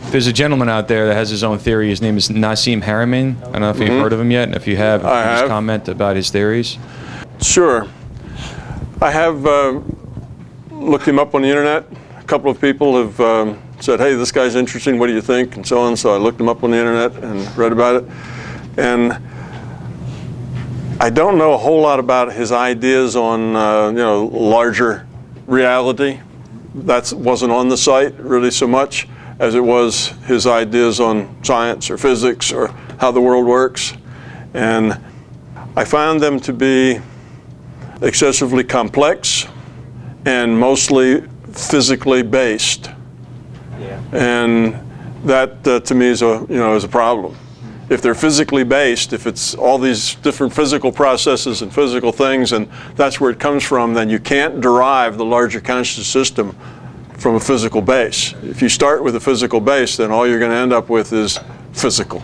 There's a gentleman out there that has his own theory. His name is Nasim Haramein. I don't know if you've heard of him yet, and if you have, I have. just comment about his theories. Sure. I have looked him up on the internet. A couple of people have said, hey, this guy's interesting, what do you think, and so on. So I looked him up on the internet and read about it. And I don't know a whole lot about his ideas on larger reality. That wasn't on the site really so much as it was his ideas on science or physics or how the world works. And I found them to be excessively complex and mostly physically based. Yeah. And that to me is a problem. If they're physically based, if it's all these different physical processes and physical things, and that's where it comes from, then you can't derive the larger conscious system from a physical base. If you start with a physical base, then all you're going to end up with is physical.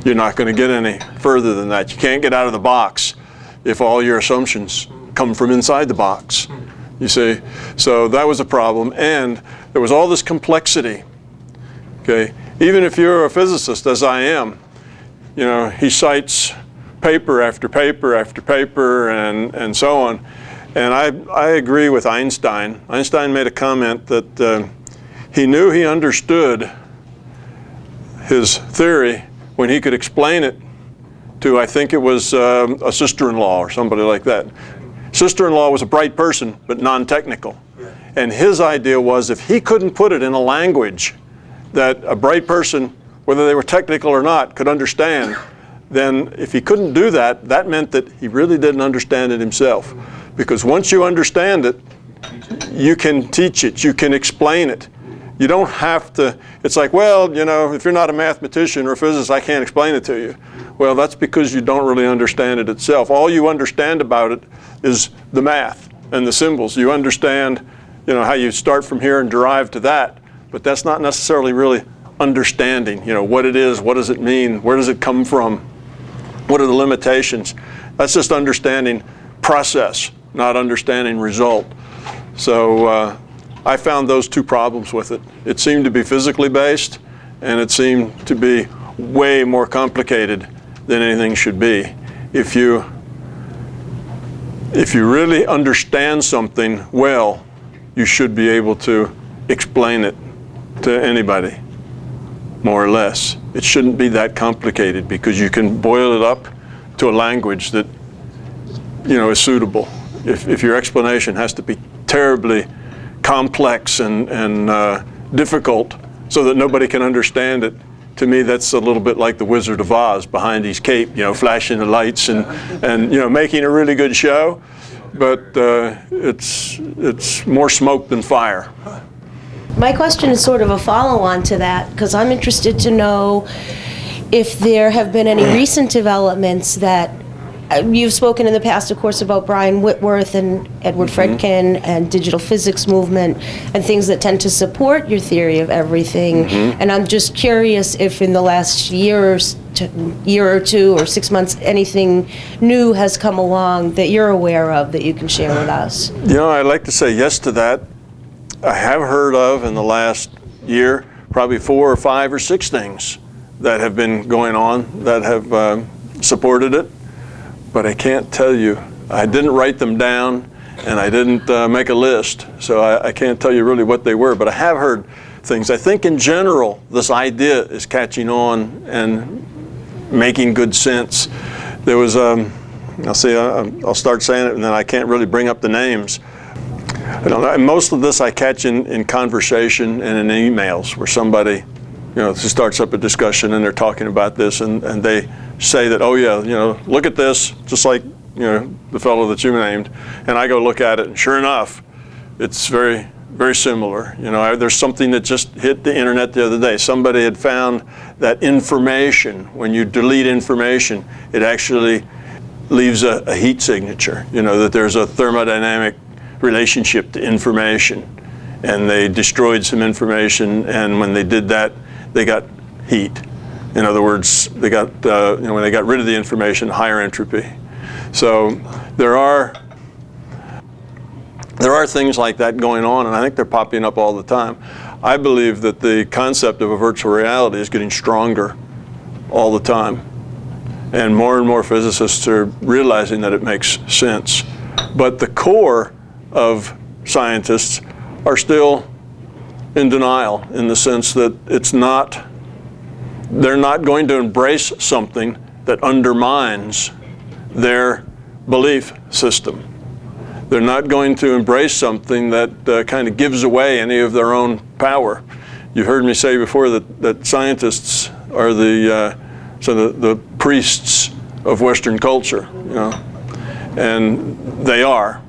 You're not going to get any further than that. You can't get out of the box if all your assumptions come from inside the box. You see? So that was a problem, and there was all this complexity. Okay? Even if you're a physicist, as I am, he cites paper after paper after paper and so on. And I agree with Einstein. Einstein made a comment that he knew he understood his theory when he could explain it to, I think it was a sister-in-law or somebody like that. Sister-in-law was a bright person, but non-technical. And his idea was if he couldn't put it in a language that a bright person, whether they were technical or not, could understand, then if he couldn't do that, that meant that he really didn't understand it himself. Because once you understand it, you can teach it, you can explain it. You don't have to, it's like, well, if you're not a mathematician or a physicist, I can't explain it to you. Well, that's because you don't really understand it itself. All you understand about it is the math and the symbols. You understand, how you start from here and derive to that, but that's not necessarily really understanding, what it is, what does it mean, where does it come from, what are the limitations. That's just understanding process, not understanding result. So I found those two problems with it. It seemed to be physically based, and it seemed to be way more complicated than anything should be. If you really understand something well, you should be able to explain it to anybody, more or less. It shouldn't be that complicated because you can boil it up to a language that is suitable. If your explanation has to be terribly complex and difficult so that nobody can understand it, to me that's a little bit like the Wizard of Oz behind his cape, flashing the lights and making a really good show, but it's more smoke than fire. My question is sort of a follow-on to that, because I'm interested to know if there have been any recent developments that you've spoken in the past, of course, about Brian Whitworth and Edward Fredkin and digital physics movement and things that tend to support your theory of everything. And I'm just curious if in the last year or two or 6 months, anything new has come along that you're aware of that you can share with us. I'd like to say yes to that. I have heard of in the last year probably 4 or 5 or 6 things that have been going on that have supported it, but I can't tell you. I didn't write them down and I didn't make a list, so I can't tell you really what they were, but I have heard things. I think in general this idea is catching on and making good sense. There was, I'll start saying it and then I can't really bring up the names. I don't know. And most of this I catch in conversation and in emails where somebody, starts up a discussion and they're talking about this and they say that, oh yeah, look at this, just like, the fellow that you named. And I go look at it and sure enough, it's very, very similar. There's something that just hit the internet the other day. Somebody had found that information, when you delete information, it actually leaves a heat signature, that there's a thermodynamic relationship to information, and they destroyed some information, and when they did that they got heat. In other words, they got when they got rid of the information, higher entropy. So there are things like that going on, and I think they're popping up all the time. I believe that the concept of a virtual reality is getting stronger all the time. And more physicists are realizing that it makes sense. But the core of scientists are still in denial, in the sense that they're not going to embrace something that undermines their belief system. They're not going to embrace something that kind of gives away any of their own power. You've heard me say before that scientists are the priests of Western culture, and they are.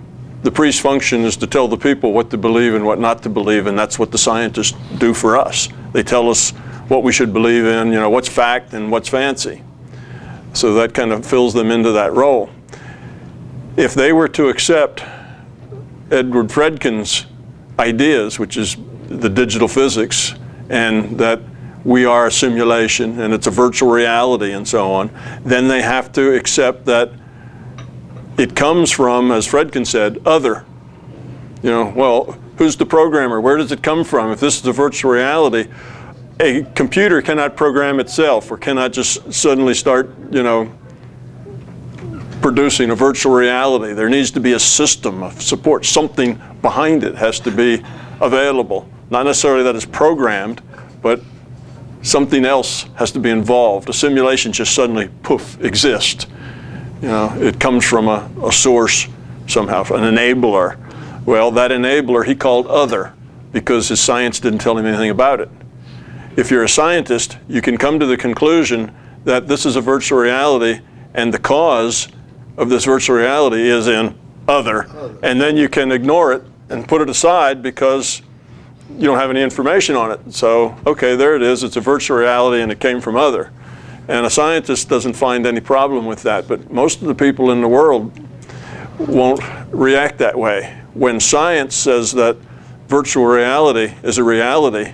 The priest's function is to tell the people what to believe and what not to believe, and that's what the scientists do for us. They tell us what we should believe in, what's fact and what's fancy. So that kind of fills them into that role. If they were to accept Edward Fredkin's ideas, which is the digital physics, and that we are a simulation and it's a virtual reality and so on, then they have to accept that it comes from, as Fredkin said, other. Well, who's the programmer? Where does it come from? If this is a virtual reality, a computer cannot program itself, or cannot just suddenly start, producing a virtual reality. There needs to be a system of support. Something behind it has to be available. Not necessarily that it's programmed, but something else has to be involved. A simulation just suddenly, poof, exists. It comes from a source somehow, an enabler. Well, that enabler he called other, because his science didn't tell him anything about it. If you're a scientist, you can come to the conclusion that this is a virtual reality, and the cause of this virtual reality is in other. And then you can ignore it and put it aside because you don't have any information on it. So, okay, there it is. It's a virtual reality and it came from other. And a scientist doesn't find any problem with that. But most of the people in the world won't react that way. When science says that virtual reality is a reality,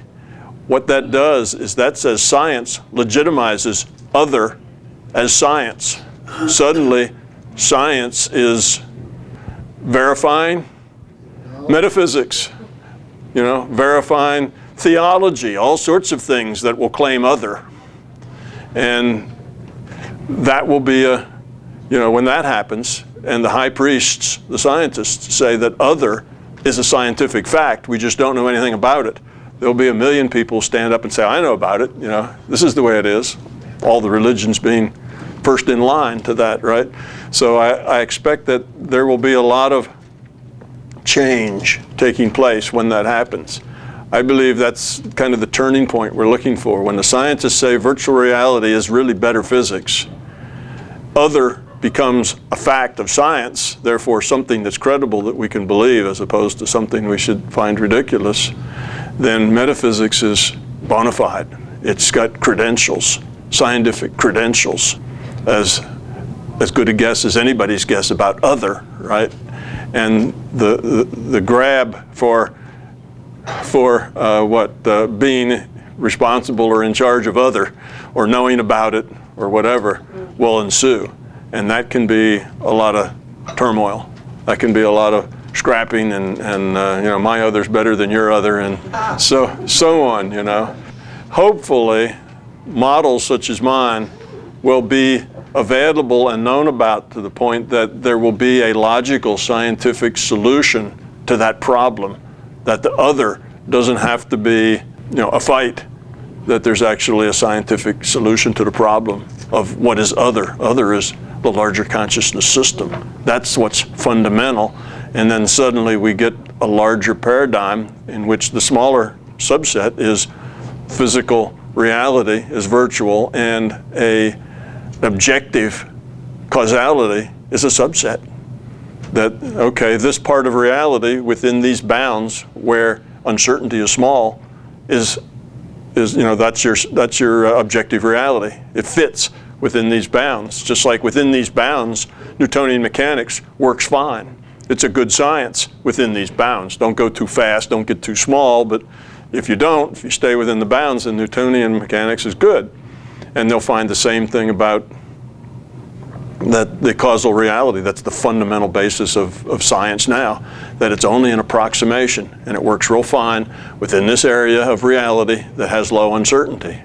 what that does is that says science legitimizes other as science. Suddenly, science is verifying metaphysics, verifying theology, all sorts of things that will claim other. And that will be when that happens, and the high priests, the scientists, say that other is a scientific fact, we just don't know anything about it. There'll be 1 million people stand up and say, I know about it, this is the way it is. All the religions being first in line to that, right? So I expect that there will be a lot of change taking place when that happens. I believe that's kind of the turning point we're looking for. When the scientists say virtual reality is really better physics, other becomes a fact of science, therefore something that's credible that we can believe as opposed to something we should find ridiculous, then metaphysics is bona fide. It's got credentials, scientific credentials, as good a guess as anybody's guess about other, right? And the grab for being responsible or in charge of other, or knowing about it, or whatever, will ensue. And that can be a lot of turmoil. That can be a lot of scrapping and my other's better than your other, and so on, Hopefully, models such as mine will be available and known about to the point that there will be a logical scientific solution to that problem, that the other doesn't have to be a fight, that there's actually a scientific solution to the problem of what is other. Other is the larger consciousness system. That's what's fundamental. And then suddenly we get a larger paradigm in which the smaller subset is physical reality, is virtual, and a objective causality is a subset. That, okay, this part of reality within these bounds where uncertainty is small is that's your objective reality. It fits within these bounds. Just like within these bounds, Newtonian mechanics works fine. It's a good science within these bounds. Don't go too fast, don't get too small, but if you stay within the bounds, then Newtonian mechanics is good. And they'll find the same thing about the causal reality, that's the fundamental basis of science now, that it's only an approximation, and it works real fine within this area of reality that has low uncertainty.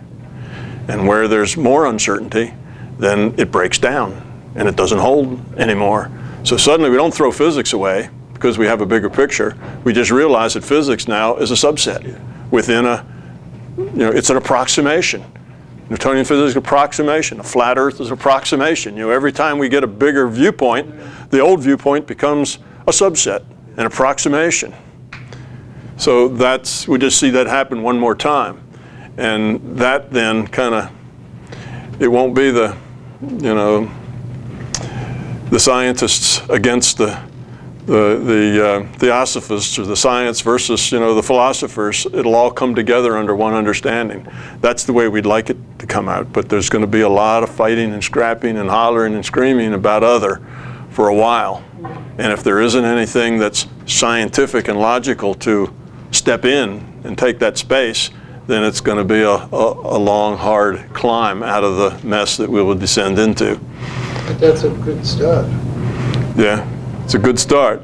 And where there's more uncertainty, then it breaks down and it doesn't hold anymore. So suddenly we don't throw physics away because we have a bigger picture. We just realize that physics now is a subset within it's an approximation. Newtonian physics approximation. A flat Earth is an approximation. Every time we get a bigger viewpoint, the old viewpoint becomes a subset, an approximation. So we just see that happen one more time. And that then it won't be the scientists against the theosophists, or the science versus the philosophers. It'll all come together under one understanding. That's the way we'd like it to come out. But there's going to be a lot of fighting and scrapping and hollering and screaming about other for a while. And if there isn't anything that's scientific and logical to step in and take that space, then it's going to be a long, hard climb out of the mess that we will descend into. But that's a good start. Yeah. It's a good start.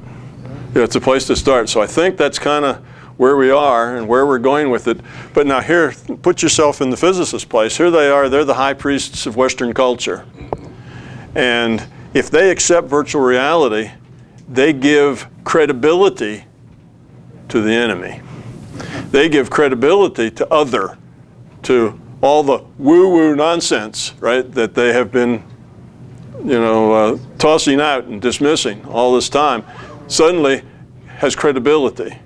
Yeah, it's a place to start. So I think that's kind of where we are and where we're going with it. But now here, put yourself in the physicist's place. Here they are. They're the high priests of Western culture. And if they accept virtual reality, they give credibility to the enemy. They give credibility to to all the woo-woo nonsense, right, that they have been tossing out and dismissing all this time, suddenly has credibility.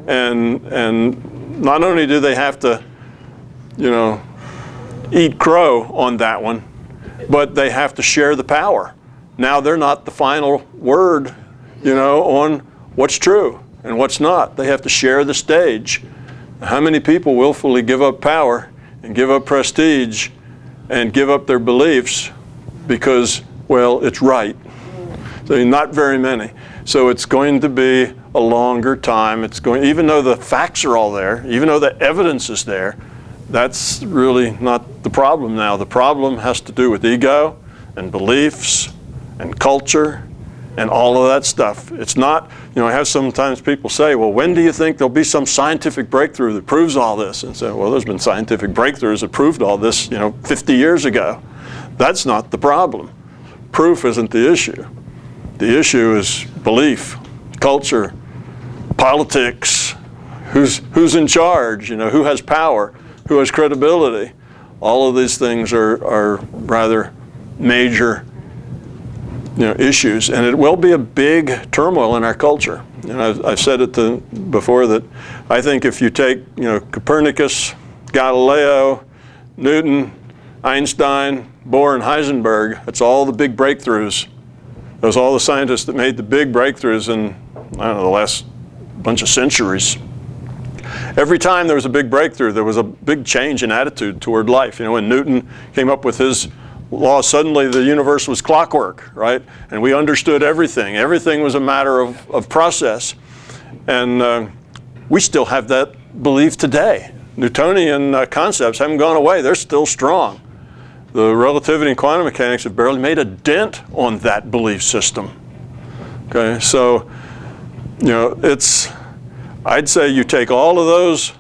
And not only do they have to, eat crow on that one, but they have to share the power. Now they're not the final word, on what's true and what's not. They have to share the stage. How many people willfully give up power and give up prestige and give up their beliefs because, well, it's right? So not very many. So it's going to be a longer time. Even though the facts are all there, even though the evidence is there, that's really not the problem now. The problem has to do with ego and beliefs and culture and all of that stuff. It's not, I have sometimes people say, well, when do you think there'll be some scientific breakthrough that proves all this? And say, well, there's been scientific breakthroughs that proved all this, 50 years ago. That's not the problem. Proof isn't the issue. The issue is belief, culture, politics, who's in charge, who has power, who has credibility. All of these things are rather major issues, and it will be a big turmoil in our culture. I've said it before that I think if you take Copernicus, Galileo, Newton, Einstein, Bohr, and Heisenberg, that's all the big breakthroughs. Those are all the scientists that made the big breakthroughs in the last bunch of centuries. Every time there was a big breakthrough, there was a big change in attitude toward life. When Newton came up with his law, suddenly the universe was clockwork, right? And we understood everything. Everything was a matter of process. And we still have that belief today. Newtonian concepts haven't gone away. They're still strong. The relativity and quantum mechanics have barely made a dent on that belief system. Okay, so, I'd say you take all of those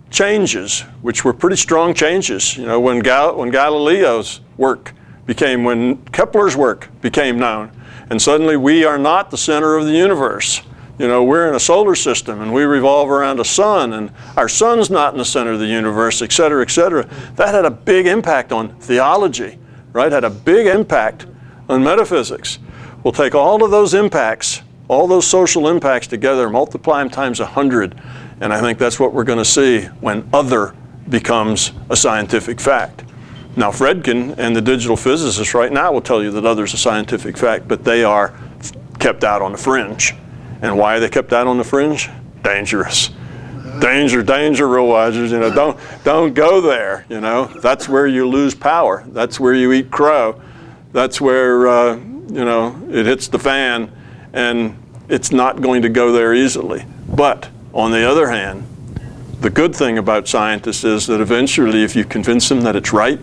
changes, which were pretty strong changes, when Galileo's work when Kepler's work became known, and suddenly we are not the center of the universe. We're in a solar system and we revolve around a sun, and our sun's not in the center of the universe, et cetera, et cetera. That had a big impact on theology, right? Had a big impact on metaphysics. We'll take all of those impacts, all those social impacts together, multiply them times 100, and I think that's what we're going to see when other becomes a scientific fact. Now, Fredkin and the digital physicists right now will tell you that other's a scientific fact, but they are kept out on the fringe. And why are they kept out on the fringe? Dangerous. Danger, Real Wagers. Don't go there. That's where you lose power. That's where you eat crow. That's where it hits the fan, and it's not going to go there easily. But on the other hand, the good thing about scientists is that eventually, if you convince them that it's right,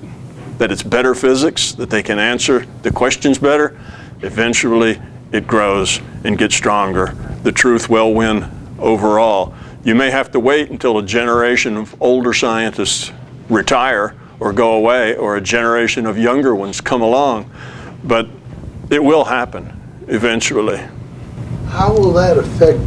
that it's better physics, that they can answer the questions better, eventually it grows and gets stronger. The truth will win overall. You may have to wait until a generation of older scientists retire or go away, or a generation of younger ones come along, but it will happen eventually. How will that affect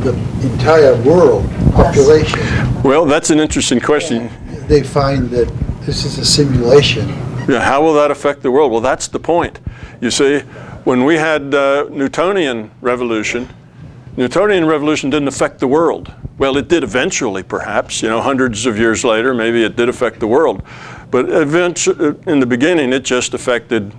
the entire world population? Well, that's an interesting question. They find that this is a simulation. Yeah, how will that affect the world? Well, that's the point. You see, when we had Newtonian revolution didn't affect the world. Well, it did eventually, perhaps, hundreds of years later, maybe it did affect the world. But eventually, in the beginning, it just affected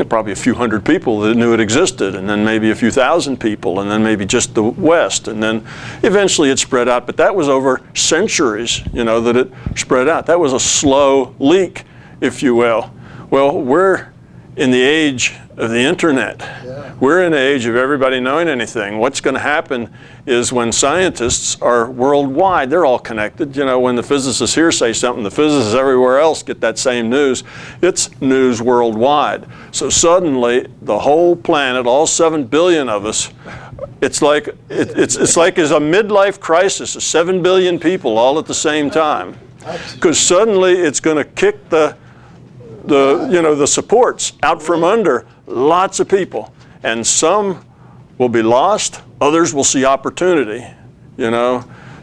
probably a few hundred people that knew it existed, and then maybe a few thousand people, and then maybe just the West, and then eventually it spread out. But that was over centuries, that it spread out. That was a slow leak, if you will. Well, we're in the age of the internet. Yeah. We're in the age of everybody knowing anything. What's going to happen is when scientists are worldwide, they're all connected. When the physicists here say something, the physicists everywhere else get that same news. It's news worldwide. So suddenly, the whole planet, all 7 billion of us, it's like it's a midlife crisis of 7 billion people all at the same time. Because suddenly it's going to kick the supports out from under lots of people, and some will be lost, others will see opportunity.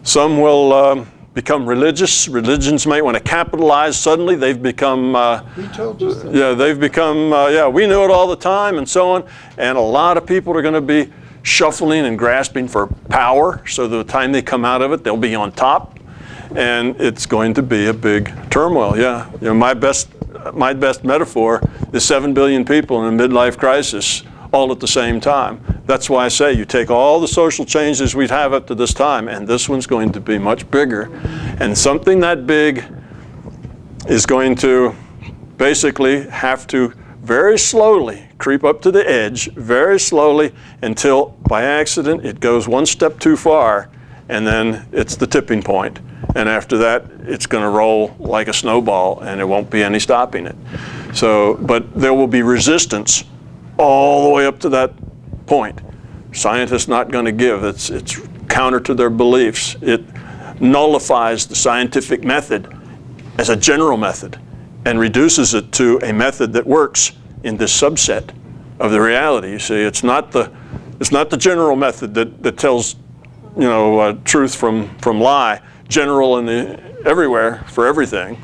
Some will become religious. Religions might want to capitalize. Suddenly they've become We told you that. we knew it all the time, and so on. And a lot of people are going to be shuffling and grasping for power, so the time they come out of it, they'll be on top, and it's going to be a big turmoil. My best metaphor is 7 billion people in a midlife crisis all at the same time. That's why I say you take all the social changes we'd have up to this time, and this one's going to be much bigger. And something that big is going to basically have to very slowly creep up to the edge, very slowly, until by accident it goes one step too far, and then it's the tipping point. And after that, it's going to roll like a snowball, and there won't be any stopping it. So, but there will be resistance all the way up to that point. Scientists not going to give. It's counter to their beliefs. It nullifies the scientific method as a general method and reduces it to a method that works in this subset of the reality. You see, it's not the general method that tells truth from lie. General everywhere for everything,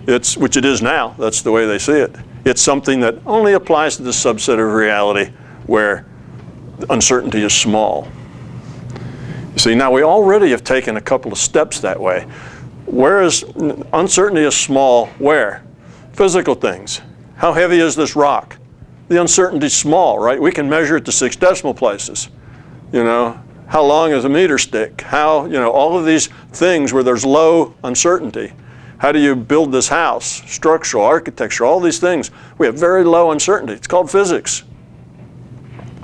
which it is now. That's the way they see it. It's something that only applies to the subset of reality where uncertainty is small. You see, now we already have taken a couple of steps that way. Whereas uncertainty is small, where? Physical things. How heavy is this rock? The uncertainty is small, right? We can measure it to 6 decimal places. How long is a meter stick? How, all of these things where there's low uncertainty. How do you build this house? Structural, architecture, all these things. We have very low uncertainty. It's called physics.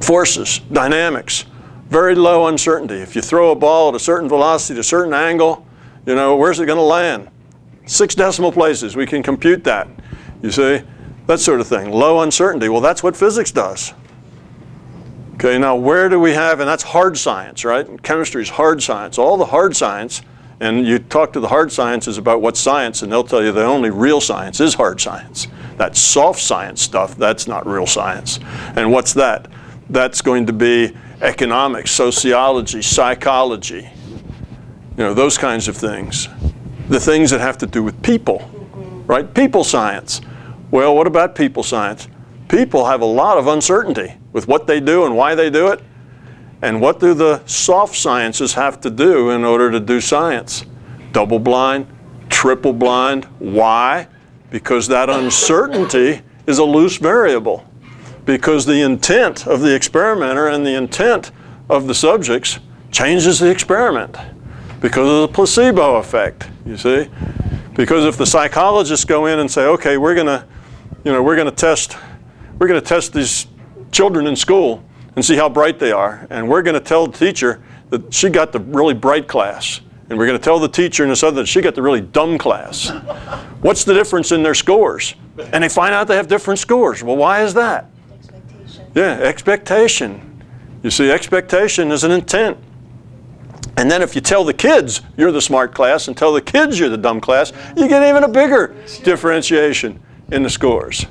Forces, dynamics, very low uncertainty. If you throw a ball at a certain velocity, at a certain angle, where's it going to land? 6 decimal places, we can compute that. You see, that sort of thing. Low uncertainty, well, that's what physics does. Okay, now where do we have, and that's hard science, right? Chemistry is hard science. All the hard science, and you talk to the hard sciences about what's science, and they'll tell you the only real science is hard science. That soft science stuff, that's not real science. And what's that? That's going to be economics, sociology, psychology, those kinds of things. The things that have to do with people, right? People science. Well, what about people science? People have a lot of uncertainty with what they do and why they do it. And what do the soft sciences have to do in order to do science? Double blind, triple blind. Why? Because that uncertainty is a loose variable. Because the intent of the experimenter and the intent of the subjects changes the experiment. Because of the placebo effect, you see? Because if the psychologists go in and say, okay, we're gonna test these children in school and see how bright they are, and we're going to tell the teacher that she got the really bright class, and we're going to tell the teacher in this other that she got the really dumb class. What's the difference in their scores? And they find out they have different scores. Well, why is that? Yeah, expectation. You see, expectation is an intent. And then if you tell the kids you're the smart class and tell the kids you're the dumb class, you get even a bigger differentiation in the scores.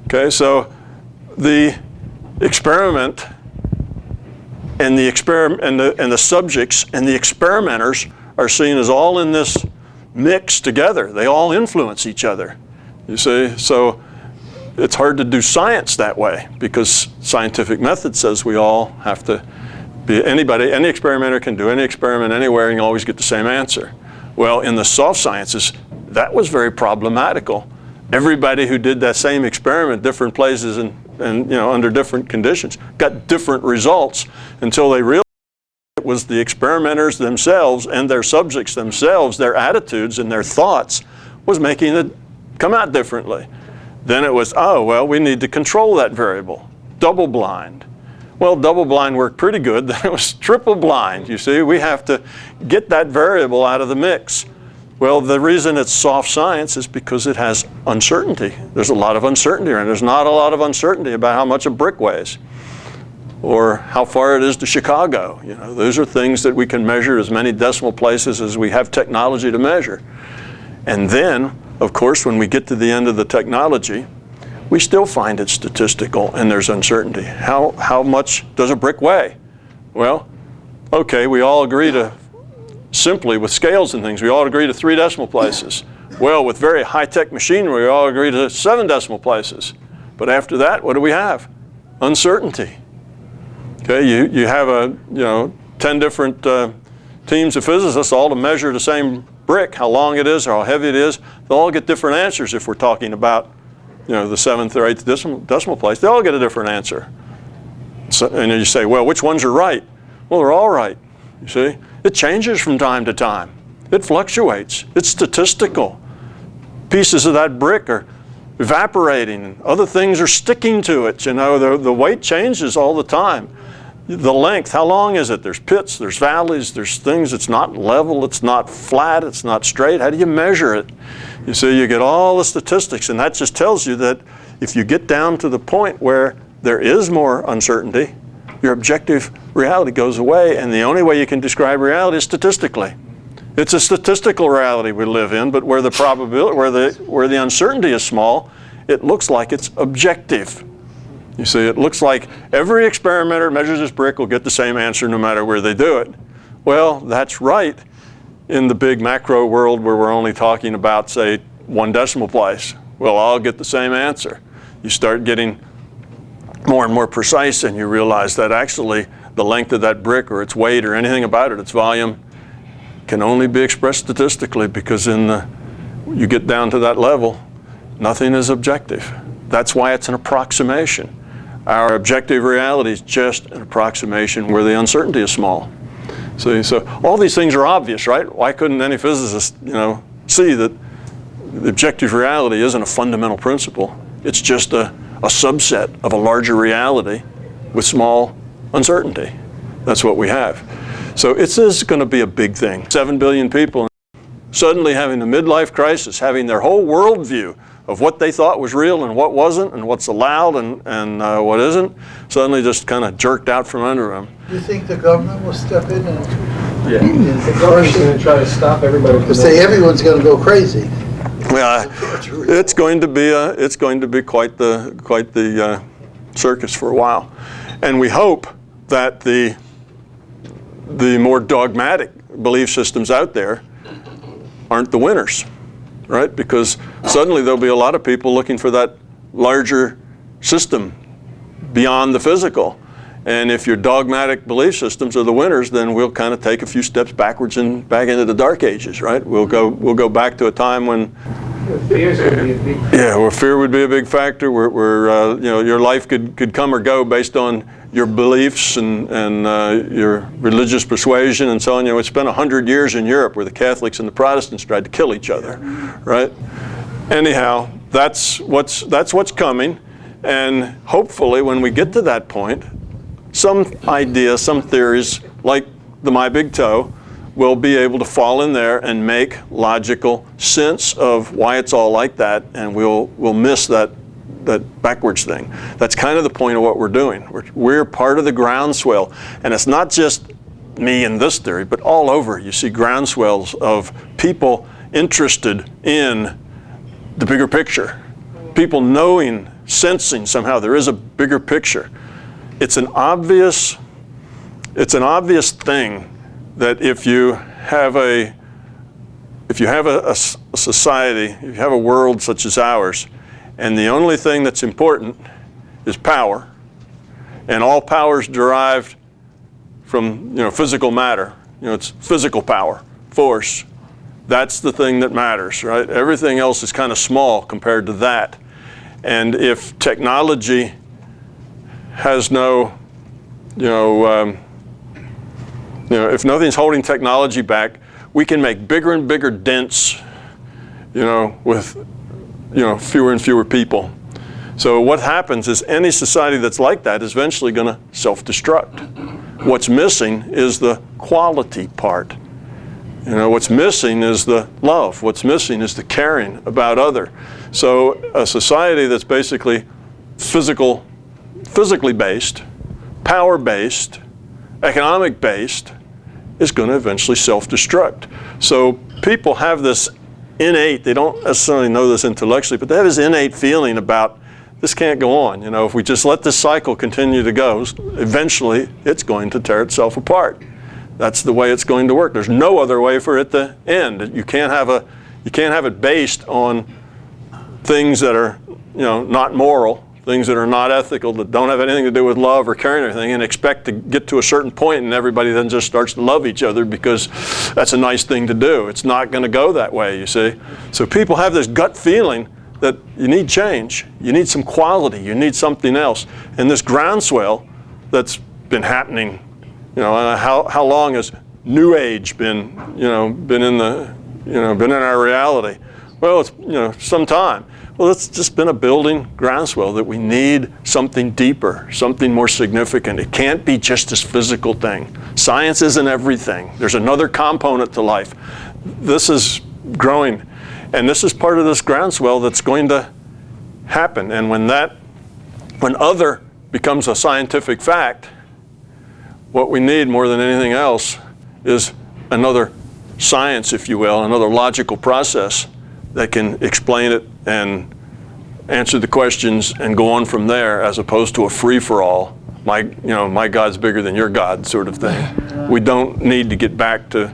Okay, so the experiment and the subjects and the experimenters are seen as all in this mix together. They all influence each other. You see, so it's hard to do science that way because scientific method says we all have to be, any experimenter can do any experiment anywhere and you always get the same answer. Well, in the soft sciences, that was very problematical. Everybody who did that same experiment, different places and under different conditions, got different results until they realized it was the experimenters themselves and their subjects themselves, their attitudes and their thoughts was making it come out differently. Then it was, oh, well, we need to control that variable. Double blind. Well, double blind worked pretty good. Then it was triple blind. You see, we have to get that variable out of the mix. Well, the reason it's soft science is because it has uncertainty. There's a lot of uncertainty, and there's not a lot of uncertainty about how much a brick weighs or how far it is to Chicago. You know, those are things that we can measure as many decimal places as we have technology to measure. And then, of course, when we get to the end of the technology, we still find it statistical and there's uncertainty. How much does a brick weigh? Well, okay, we all agree to, simply with scales and things, we all agree to 3 decimal places. Well, with very high-tech machinery, we all agree to 7 decimal places. But after that, what do we have? Uncertainty. Okay, you have 10 different teams of physicists all to measure the same brick, how long it is or how heavy it is. They'll all get different answers if we're talking about the 7th or 8th decimal place. They all get a different answer. So, and you say, well, which ones are right? Well, they're all right, you see. It changes from time to time. It fluctuates. It's statistical. Pieces of that brick are evaporating and other things are sticking to it. You know, the weight changes all the time. The length, how long is it? There's pits, there's valleys, there's things. It's not level, it's not flat, it's not straight. How do you measure it? You see, you get all the statistics, and that just tells you that if you get down to the point where there is more uncertainty, your objective reality goes away, and the only way you can describe reality is statistically. It's a statistical reality we live in, but where the probability, where the uncertainty is small, it looks like it's objective. You see, it looks like every experimenter measures this brick will get the same answer no matter where they do it. Well, that's right in the big macro world where we're only talking about, say, 1 decimal place. Well, I'll get the same answer. You start getting more and more precise and you realize that actually the length of that brick or its weight or anything about it, its volume, can only be expressed statistically because you get down to that level, nothing is objective. That's why it's an approximation. Our objective reality is just an approximation where the uncertainty is small. So all these things are obvious, right? Why couldn't any physicist, see that the objective reality isn't a fundamental principle? It's just a subset of a larger reality with small uncertainty. That's what we have. So this is going to be a big thing. 7 billion people suddenly having a midlife crisis, having their whole worldview of what they thought was real and what wasn't and what's allowed and what isn't, suddenly just kind of jerked out from under them. Do you think the government will step in and the government's going to try to stop everybody from say everyone's going to go crazy? Well, it's going to be quite the circus for a while, and we hope that the more dogmatic belief systems out there aren't the winners, right? Because suddenly there'll be a lot of people looking for that larger system beyond the physical. And if your dogmatic belief systems are the winners, then we'll kind of take a few steps backwards and back into the dark ages, right? We'll go back to a time when fear's going to be a big factor. Yeah, where fear would be a big factor, where your life could come or go based on your beliefs and your religious persuasion and so on. It's been 100 years in Europe where the Catholics and the Protestants tried to kill each other, right? Anyhow, that's what's coming, and hopefully when we get to that point, some ideas, some theories, like the My Big Toe, will be able to fall in there and make logical sense of why it's all like that, and we'll miss that that backwards thing. That's kind of the point of what we're doing. We're part of the groundswell. And it's not just me in this theory, but all over you see groundswells of people interested in the bigger picture. People knowing, sensing somehow there is a bigger picture. It's an obvious thing that if you have a society, if you have a world such as ours, and the only thing that's important is power, and all power is derived from physical matter, it's physical power, force. That's the thing that matters, right? Everything else is kind of small compared to that. And if technology has no, if nothing's holding technology back, we can make bigger and bigger dents, with, fewer and fewer people. So what happens is any society that's like that is eventually going to self-destruct. What's missing is the quality part. What's missing is the love. What's missing is the caring about other. So a society that's basically physically based, power based, economic based, is going to eventually self-destruct. So people have this innate, they don't necessarily know this intellectually, but they have this innate feeling about this can't go on. If we just let this cycle continue to go, eventually it's going to tear itself apart. That's the way it's going to work. There's no other way for it to end. You can't have it based on things that are, not moral, things that are not ethical, that don't have anything to do with love or caring or anything, and expect to get to a certain point and everybody then just starts to love each other because that's a nice thing to do. It's not going to go that way, you see. So people have this gut feeling that you need change, you need some quality, you need something else. And this groundswell that's been happening, how long has New Age been in our reality? Well, it's some time. Well, it's just been a building groundswell that we need something deeper, something more significant. It can't be just this physical thing. Science isn't everything. There's another component to life. This is growing, and this is part of this groundswell that's going to happen. And when other becomes a scientific fact, what we need more than anything else is another science, if you will, another logical process that can explain it and answer the questions and go on from there, as opposed to a free-for-all, my God's bigger than your God sort of thing. We don't need to get back to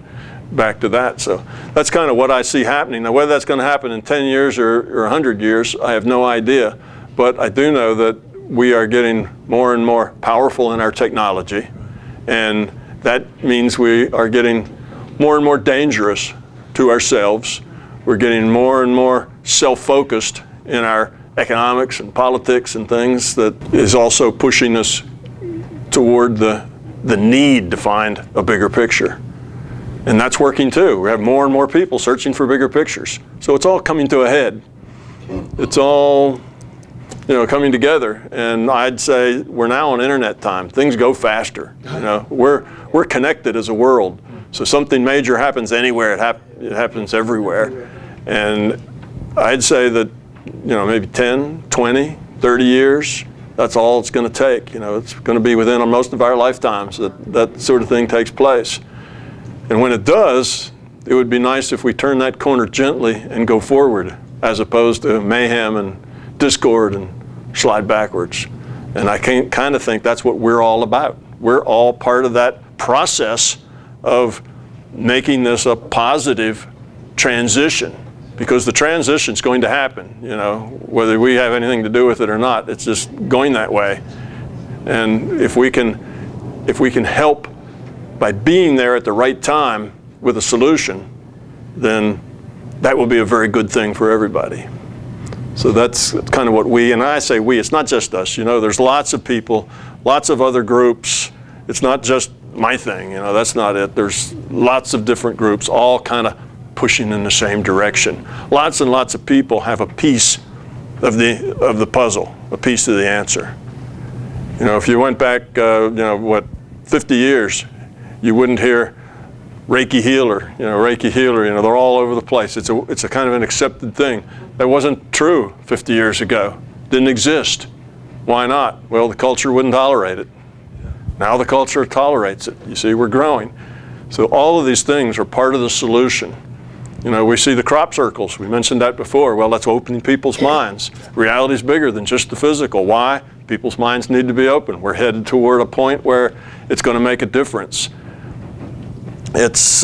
that. So that's kind of what I see happening. Now, whether that's going to happen in 10 years or 100 years, I have no idea. But I do know that we are getting more and more powerful in our technology, and that means we are getting more and more dangerous to ourselves. We're getting more and more self-focused in our economics and politics and things that is also pushing us toward the need to find a bigger picture. And that's working too. We have more and more people searching for bigger pictures. So it's all coming to a head. It's all coming together. And I'd say we're now on internet time. Things go faster. We're connected as a world. So something major happens anywhere, it happens everywhere. And I'd say that, maybe 10, 20, 30 years, that's all it's going to take. It's going to be within most of our lifetimes that sort of thing takes place. And when it does, it would be nice if we turn that corner gently and go forward, as opposed to mayhem and discord and slide backwards. And I kind of think that's what we're all about. We're all part of that process of making this a positive transition, because the transition's going to happen, whether we have anything to do with it or not. It's just going that way. And if we can help by being there at the right time with a solution, then that will be a very good thing for everybody. So that's kind of what and I say we, it's not just us, there's lots of people, lots of other groups. It's not just my thing, that's not it. There's lots of different groups, all kind of pushing in the same direction. Lots and lots of people have a piece of the puzzle, a piece of the answer. If you went back, 50 years, you wouldn't hear Reiki healer, they're all over the place. It's a kind of an accepted thing. That wasn't true 50 years ago. didn't exist. Why not? Well, the culture wouldn't tolerate it. Now the culture tolerates it. You see, we're growing. So all of these things are part of the solution. You know, we see the crop circles. We mentioned that before. Well, that's opening people's minds. Reality is bigger than just the physical. Why? People's minds need to be open. We're headed toward a point where it's going to make a difference. It's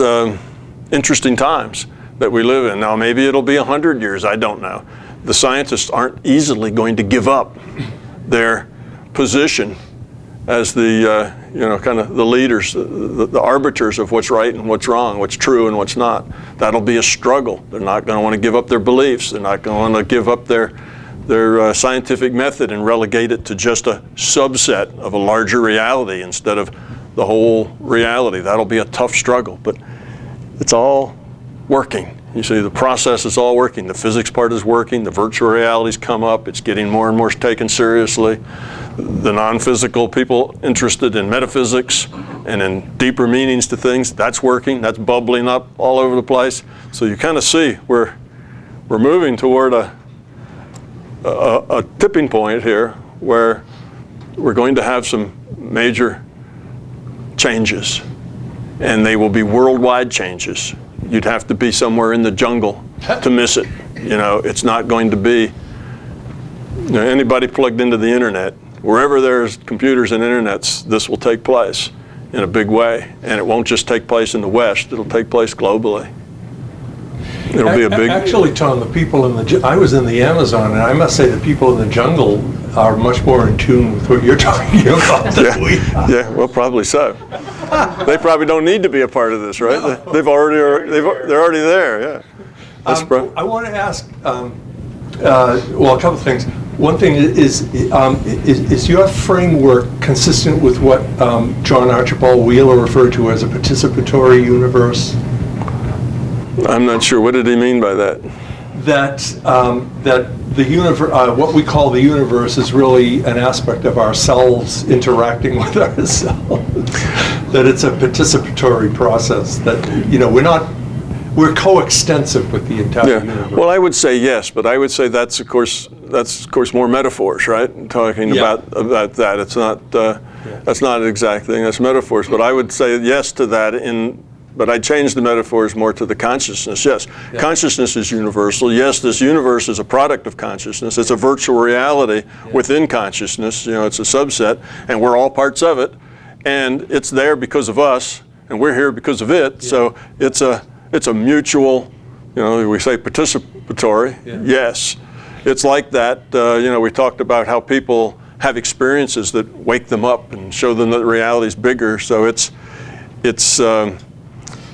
interesting times that we live in. Now, maybe it'll be 100 years. I don't know. The scientists aren't easily going to give up their position as the, kind of the leaders, the arbiters of what's right and what's wrong, what's true and what's not. That'll be a struggle. They're not going to want to give up their beliefs. They're not going to want to give up their scientific method and relegate it to just a subset of a larger reality instead of the whole reality. That'll be a tough struggle, but it's all working. You see, the process is all working. The physics part is working. The virtual realities come up. It's getting more and more taken seriously. The non-physical people interested in metaphysics and in deeper meanings to things, that's working. That's bubbling up all over the place. So you kind of see we're moving toward a tipping point here where we're going to have some major changes, and they will be worldwide changes. You'd have to be somewhere in the jungle to miss it. You know, it's not going to be anybody plugged into the internet. Wherever there's computers and internets, this will take place in a big way. And it won't just take place in the West, it'll take place globally. It'll be a big... Actually, Tom, the people in the... I was in the Amazon, and I must say the people in the jungle are much more in tune with what you're talking about than we are. Yeah, well, probably so. They probably don't need to be a part of this, right? No. They're already there, yeah. I want to ask, well, a couple of things. One thing is your framework consistent with what John Archibald Wheeler referred to as a participatory universe? I'm not sure. What did he mean by that? That the universe, what we call the universe, is really an aspect of ourselves interacting with ourselves. That it's a participatory process. That we're coextensive with the entire universe. Well, I would say yes, but I would say that's of course more metaphors, right? Talking about that, it's not that's not an exact thing. That's metaphors, but I would say yes to that. But I changed the metaphors more to the consciousness. Yes, consciousness is universal. Yes, this universe is a product of consciousness. It's a virtual reality within consciousness. It's a subset, and we're all parts of it. And it's there because of us, and we're here because of it. So it's a mutual, we say participatory. Yes, it's like that. We talked about how people have experiences that wake them up and show them that reality is bigger. So it's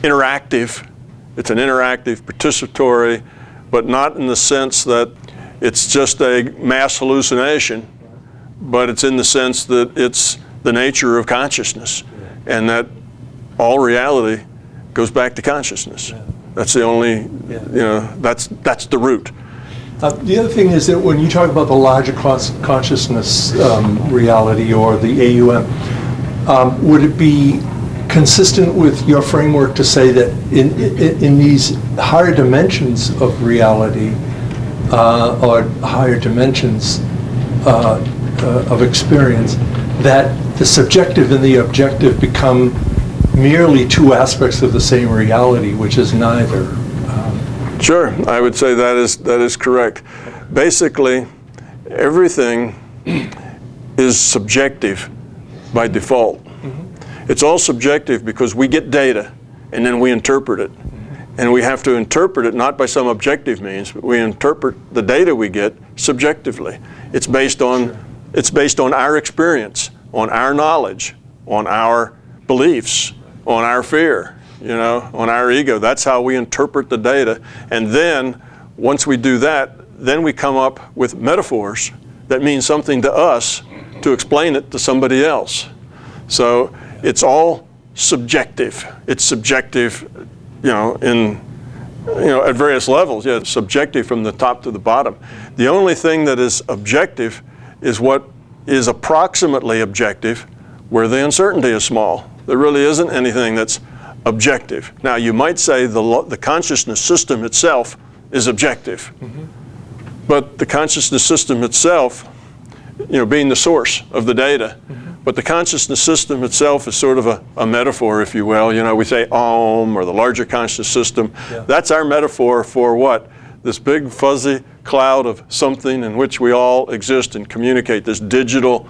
interactive. It's an interactive, participatory, but not in the sense that it's just a mass hallucination, but it's in the sense that it's the nature of consciousness, and that all reality goes back to consciousness. That's the only, that's the root. The other thing is that when you talk about the larger consciousness reality, or the AUM, would it be consistent with your framework to say that in these higher dimensions of reality, or higher dimensions of experience, that the subjective and the objective become merely two aspects of the same reality, which is neither? Sure, I would say that is correct. Basically, everything is subjective by default. It's all subjective because we get data and then we interpret it. And we have to interpret it not by some objective means, but we interpret the data we get subjectively. It's based on our experience, on our knowledge, on our beliefs, on our fear, on our ego. That's how we interpret the data. And then once we do that, then we come up with metaphors that mean something to us to explain it to somebody else. So it's all subjective. It's subjective, at various levels. Yeah, it's subjective from the top to the bottom. The only thing that is objective is what is approximately objective, where the uncertainty is small. There really isn't anything that's objective. Now, you might say the consciousness system itself is objective. But the consciousness system itself, being the source of the data, but the consciousness system itself is sort of a metaphor, if you will. We say Om or the larger conscious system. Yeah. That's our metaphor for what? This big fuzzy cloud of something in which we all exist and communicate, this digital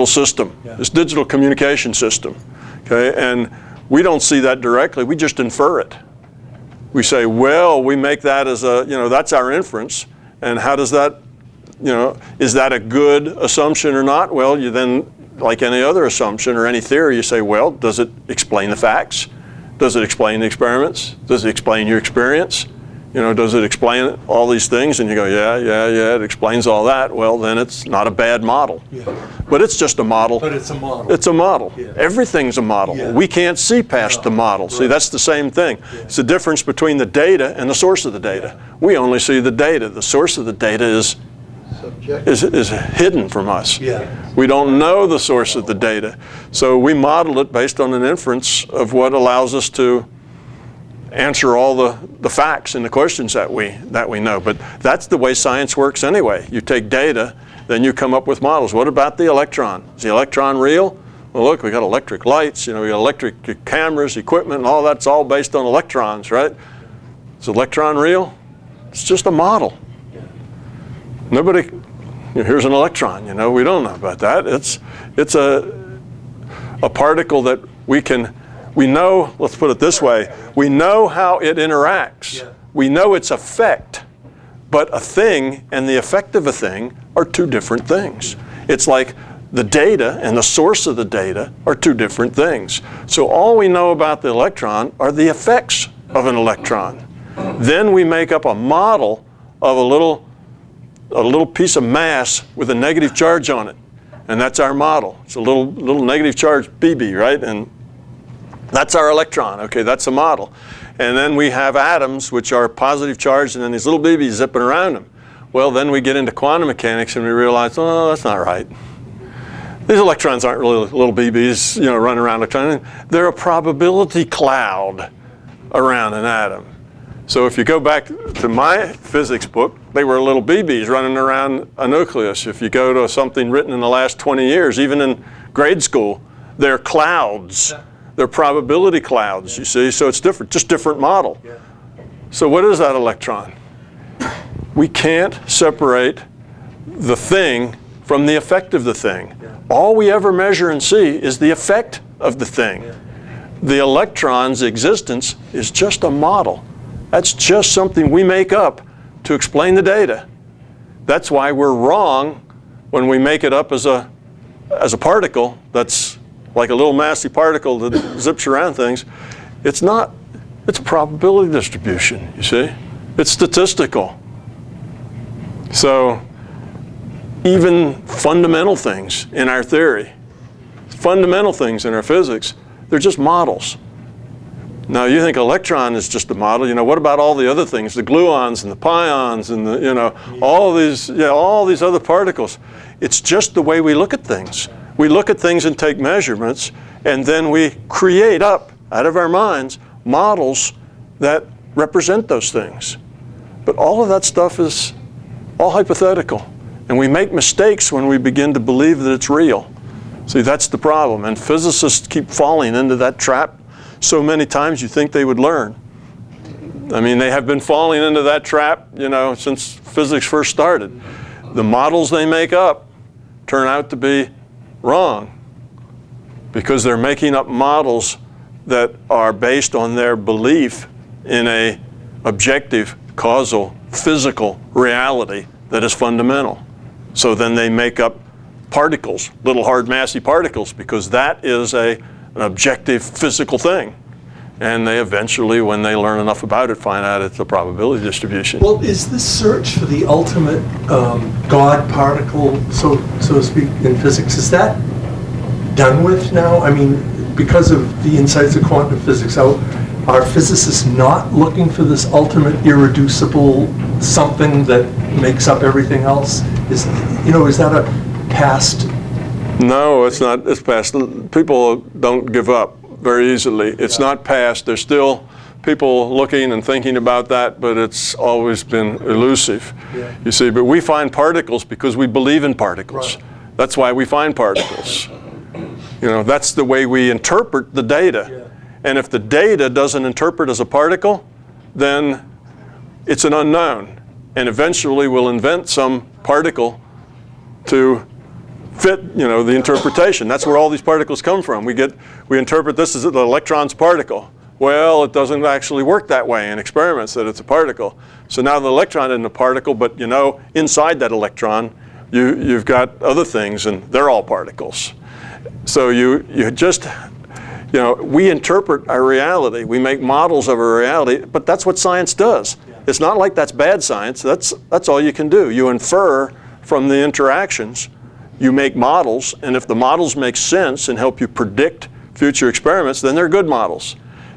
system, this digital communication system. Okay, and we don't see that directly, we just infer it. We say, well, we make that as that's our inference, and how does that, is that a good assumption or not? Well, you then, like any other assumption or any theory, you say, well, does it explain the facts? Does it explain the experiments? Does it explain your experience? Does it explain all these things? And you go, yeah, it explains all that. Well, then it's not a bad model. Yeah. But it's just a model. But it's a model. It's a model. Yeah. Everything's a model. Yeah. We can't see past the model. Right. See, that's the same thing. Yeah. It's the difference between the data and the source of the data. Yeah. We only see the data. The source of the data is hidden from us. Yeah. We don't know the source of the data. So we model it based on an inference of what allows us to answer all the facts and the questions that we know. But that's the way science works anyway. You take data, then you come up with models. What about the electron? Is the electron real? Well, look, we got electric lights, we got electric cameras, equipment, and all that's all based on electrons, right? Is the electron real? It's just a model. Nobody, here's an electron, we don't know about that. It's a particle that we know, let's put it this way, we know how it interacts. Yeah. We know its effect, but a thing and the effect of a thing are two different things. It's like the data and the source of the data are two different things. So all we know about the electron are the effects of an electron. Then we make up a model of a little piece of mass with a negative charge on it. And that's our model. It's a little negative charge BB, right? And that's our electron. Okay, that's a model. And then we have atoms, which are positive charged, and then these little BBs zipping around them. Well, then we get into quantum mechanics and we realize, oh, that's not right. These electrons aren't really little BBs, running around electrons. They're a probability cloud around an atom. So if you go back to my physics book, they were little BBs running around a nucleus. If you go to something written in the last 20 years, even in grade school, they're clouds. They're probability clouds, you see, so it's different, just different model. Yeah. So what is that electron? We can't separate the thing from the effect of the thing. Yeah. All we ever measure and see is the effect of the thing. Yeah. The electron's existence is just a model. That's just something we make up to explain the data. That's why we're wrong when we make it up as a particle that's like a little massy particle that zips around things. It's not. It's a probability distribution, you see. It's statistical. So even fundamental things in our theory, fundamental things in our physics, they're just models. Now you think electron is just a model, what about all the other things, the gluons and the pions and all these other particles? It's just the way we look at things. We look at things and take measurements, and then we create up, out of our minds, models that represent those things. But all of that stuff is all hypothetical. And we make mistakes when we begin to believe that it's real. See, that's the problem. And physicists keep falling into that trap so many times you think they would learn. I mean, they have been falling into that trap, since physics first started. The models they make up turn out to be wrong because they're making up models that are based on their belief in a objective, causal, physical reality that is fundamental. So then they make up particles, little hard massy particles, because that is an objective physical thing. And they eventually, when they learn enough about it, find out it's a probability distribution. Well, is this search for the ultimate God particle, so to speak, in physics, is that done with now? I mean, because of the insights of quantum physics, are physicists not looking for this ultimate irreducible something that makes up everything else? Is that a past? No, it's not. It's past. People don't give up very easily. It's not past. They're still people looking and thinking about that, but it's always been elusive. Yeah. You see, but we find particles because we believe in particles. Right. That's why we find particles. You know, that's the way we interpret the data. Yeah. And if the data doesn't interpret as a particle, then it's an unknown. And eventually we'll invent some particle to fit, you know, the interpretation. That's where all these particles come from. We interpret this as the electron's particle. Well, it doesn't actually work that way in experiments, that it's a particle. So now the electron isn't a particle, but you know, inside that electron, you've got other things, and they're all particles. So you just, you know, we interpret our reality. We make models of our reality, but that's what science does. Yeah. It's not like that's bad science. That's all you can do. You infer from the interactions. You make models, and if the models make sense and help you predict future experiments, then they're good models.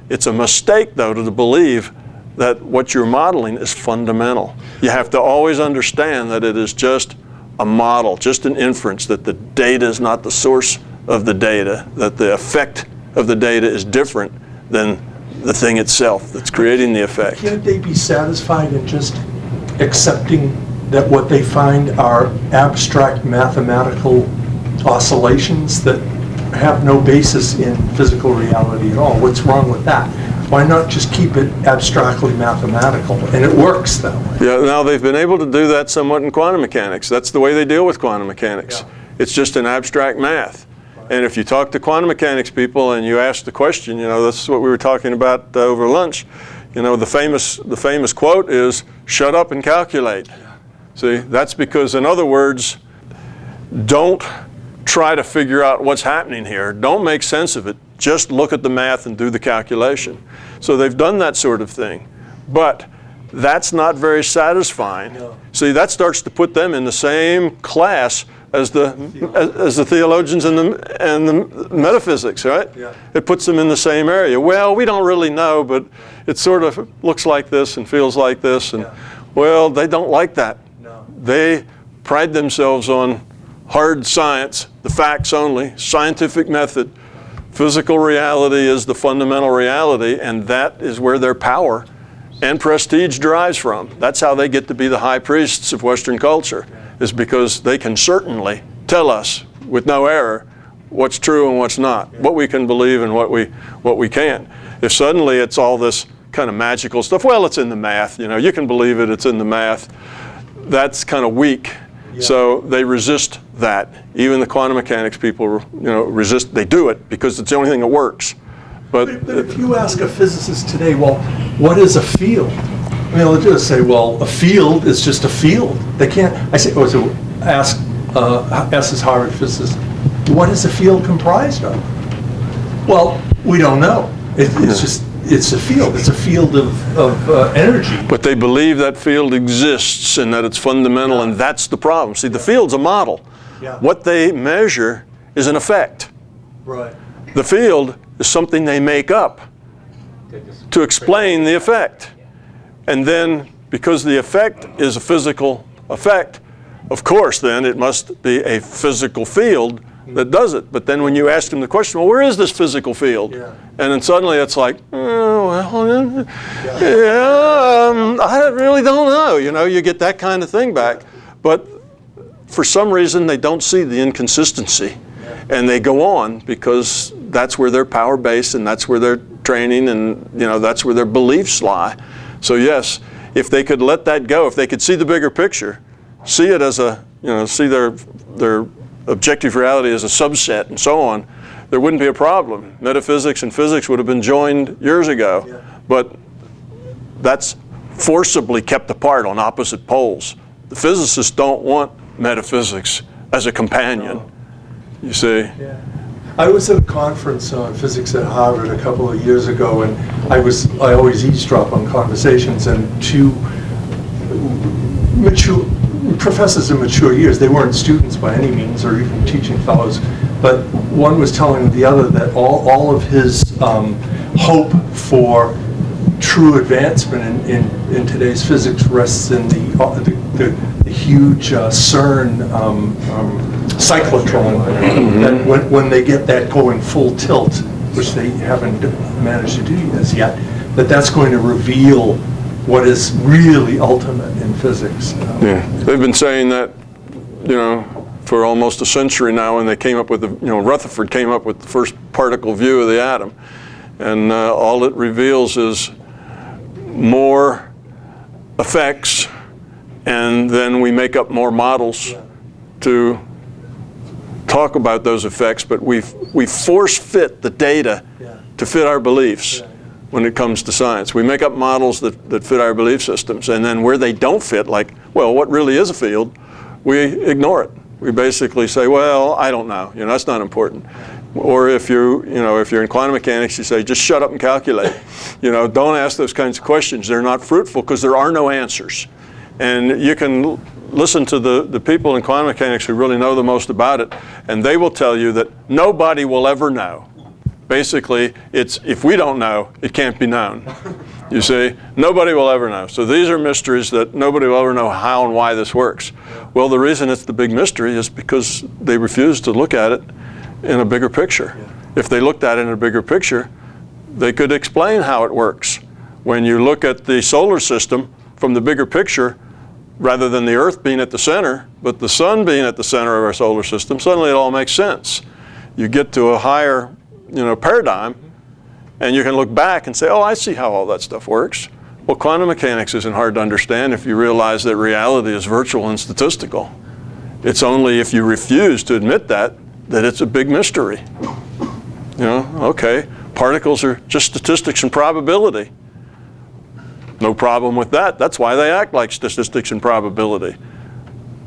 It's a mistake, though, to believe that what you're modeling is fundamental. You have to always understand that it is just a model, just an inference, that the data is not the source of the data, that the effect of the data is different than the thing itself that's creating the effect. Can't they be satisfied in just accepting that what they find are abstract mathematical oscillations that have no basis in physical reality at all? What's wrong with that? Why not just keep it abstractly mathematical? And it works that way. Yeah, now they've been able to do that somewhat in quantum mechanics. That's the way they deal with quantum mechanics. Yeah. It's just an abstract math. And if you talk to quantum mechanics people and you ask the question, you know, this is what we were talking about over lunch, you know, the famous quote is, "Shut up and calculate." See, that's because, in other words, don't try to figure out what's happening here. Don't make sense of it. Just look at the math and do the calculation. So they've done that sort of thing. But that's not very satisfying. No. See, that starts to put them in the same class as the theologians and the metaphysics, right? Yeah. It puts them in the same area. Well, we don't really know, but it sort of looks like this and feels like this. And well, they don't like that. No. They pride themselves on hard science, the facts only, scientific method. Physical reality is the fundamental reality, and that is where their power and prestige derives from. That's how they get to be the high priests of Western culture, is because they can certainly tell us with no error what's true and what's not, what we can believe and what we can't. If suddenly it's all this kind of magical stuff, well, it's in the math, you know, you can believe it, it's in the math, that's kind of weak. Yeah. So they resist that. Even the quantum mechanics people, you know, resist. They do it because it's the only thing that works. But if you ask a physicist today, well, what is a field? I mean, they'll just say, well, a field is just a field. They can't. I say, oh, so ask this Harvard physicist, what is a field comprised of? Well, we don't know. It's just. It's a field. It's a field of energy. But they believe that field exists and that it's fundamental, and that's the problem. See, the field's a model. Yeah. What they measure is an effect. Right. The field is something they make up to explain the effect. And then, because the effect is a physical effect, of course, then it must be a physical field that does it. But then when you ask them the question, well, where is this physical field? Yeah. And then suddenly it's like, oh, well, I really don't know. You know, you get that kind of thing back. But for some reason, they don't see the inconsistency. And they go on because that's where their power base and that's where their training and, you know, that's where their beliefs lie. So yes, if they could let that go, if they could see the bigger picture, see it as a, you know, see their objective reality as a subset and so on, there wouldn't be a problem. Metaphysics and physics would have been joined years ago. Yeah. But that's forcibly kept apart on opposite poles. The physicists don't want metaphysics as a companion, you see. Yeah. I was at a conference on physics at Harvard a couple of years ago, and I always eavesdrop on conversations, and two mature professors in mature years, they weren't students by any means or even teaching fellows, but one was telling the other that all of his hope for true advancement in today's physics rests in the huge CERN cyclotron, that when they get that going full tilt, which they haven't managed to do as yet, that's going to reveal what is really ultimate in physics. Yeah, they've been saying that, for almost a century now, and they came up with Rutherford came up with the first particle view of the atom, and all it reveals is more effects, and then we make up more models to talk about those effects, but we force fit the data to fit our beliefs when it comes to science. We make up models that fit our belief systems, and then where they don't fit, like, well, what really is a field, we ignore it. We basically say, well, I don't know, that's not important. Or if you're in quantum mechanics, you say, just shut up and calculate. Don't ask those kinds of questions. They're not fruitful because there are no answers. And you can listen to the people in quantum mechanics who really know the most about it, and they will tell you that nobody will ever know. Basically, it's if we don't know, it can't be known. You see, nobody will ever know. So these are mysteries that nobody will ever know how and why this works. Well, the reason it's the big mystery is because they refuse to look at it in a bigger picture. If they looked at it in a bigger picture, they could explain how it works. When you look at the solar system from the bigger picture, rather than the Earth being at the center, but the sun being at the center of our solar system, suddenly it all makes sense. You get to a higher paradigm, and you can look back and say, oh, I see how all that stuff works. Well, quantum mechanics isn't hard to understand if you realize that reality is virtual and statistical. It's only if you refuse to admit that it's a big mystery. Okay, particles are just statistics and probability. No problem with that. That's why they act like statistics and probability.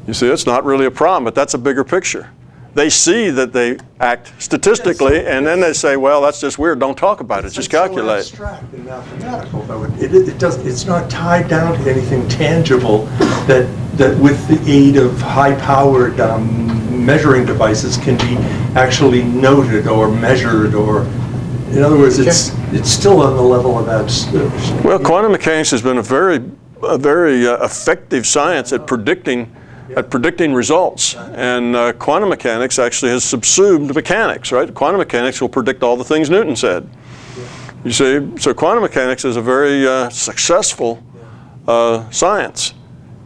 You see, it's not really a problem, but that's a bigger picture. They see that they act statistically, and then they say, well, that's just weird. Don't talk about it. Just calculate. It's so abstract and mathematical, though. It's not tied down to anything tangible that with the aid of high-powered measuring devices can be actually noted or measured, or, in other words, it's still on the level of abstract. Well, quantum mechanics has been a very effective science at predicting results, and quantum mechanics actually has subsumed mechanics, right? Quantum mechanics will predict all the things Newton said. You see, so quantum mechanics is a very successful science.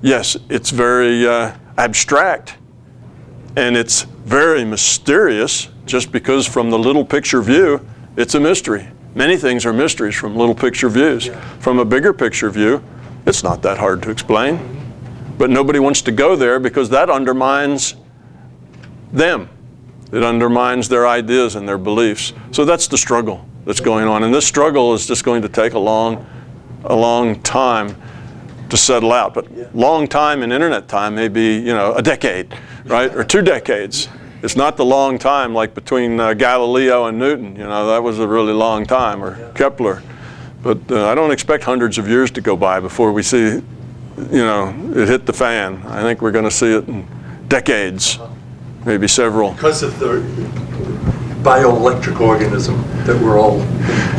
Yes, it's very abstract, and it's very mysterious, just because from the little picture view, it's a mystery. Many things are mysteries from little picture views. From a bigger picture view, it's not that hard to explain. But nobody wants to go there because that undermines them. It undermines their ideas and their beliefs. So that's the struggle that's going on. And this struggle is just going to take a long time to settle out. But long time in internet time may be, a decade, right? Or 2 decades. It's not the long time like between Galileo and Newton. That was a really long time, or Kepler. But I don't expect hundreds of years to go by before we see it hit the fan. I think we're going to see it in decades, maybe several. Because of the bioelectric organism that we're all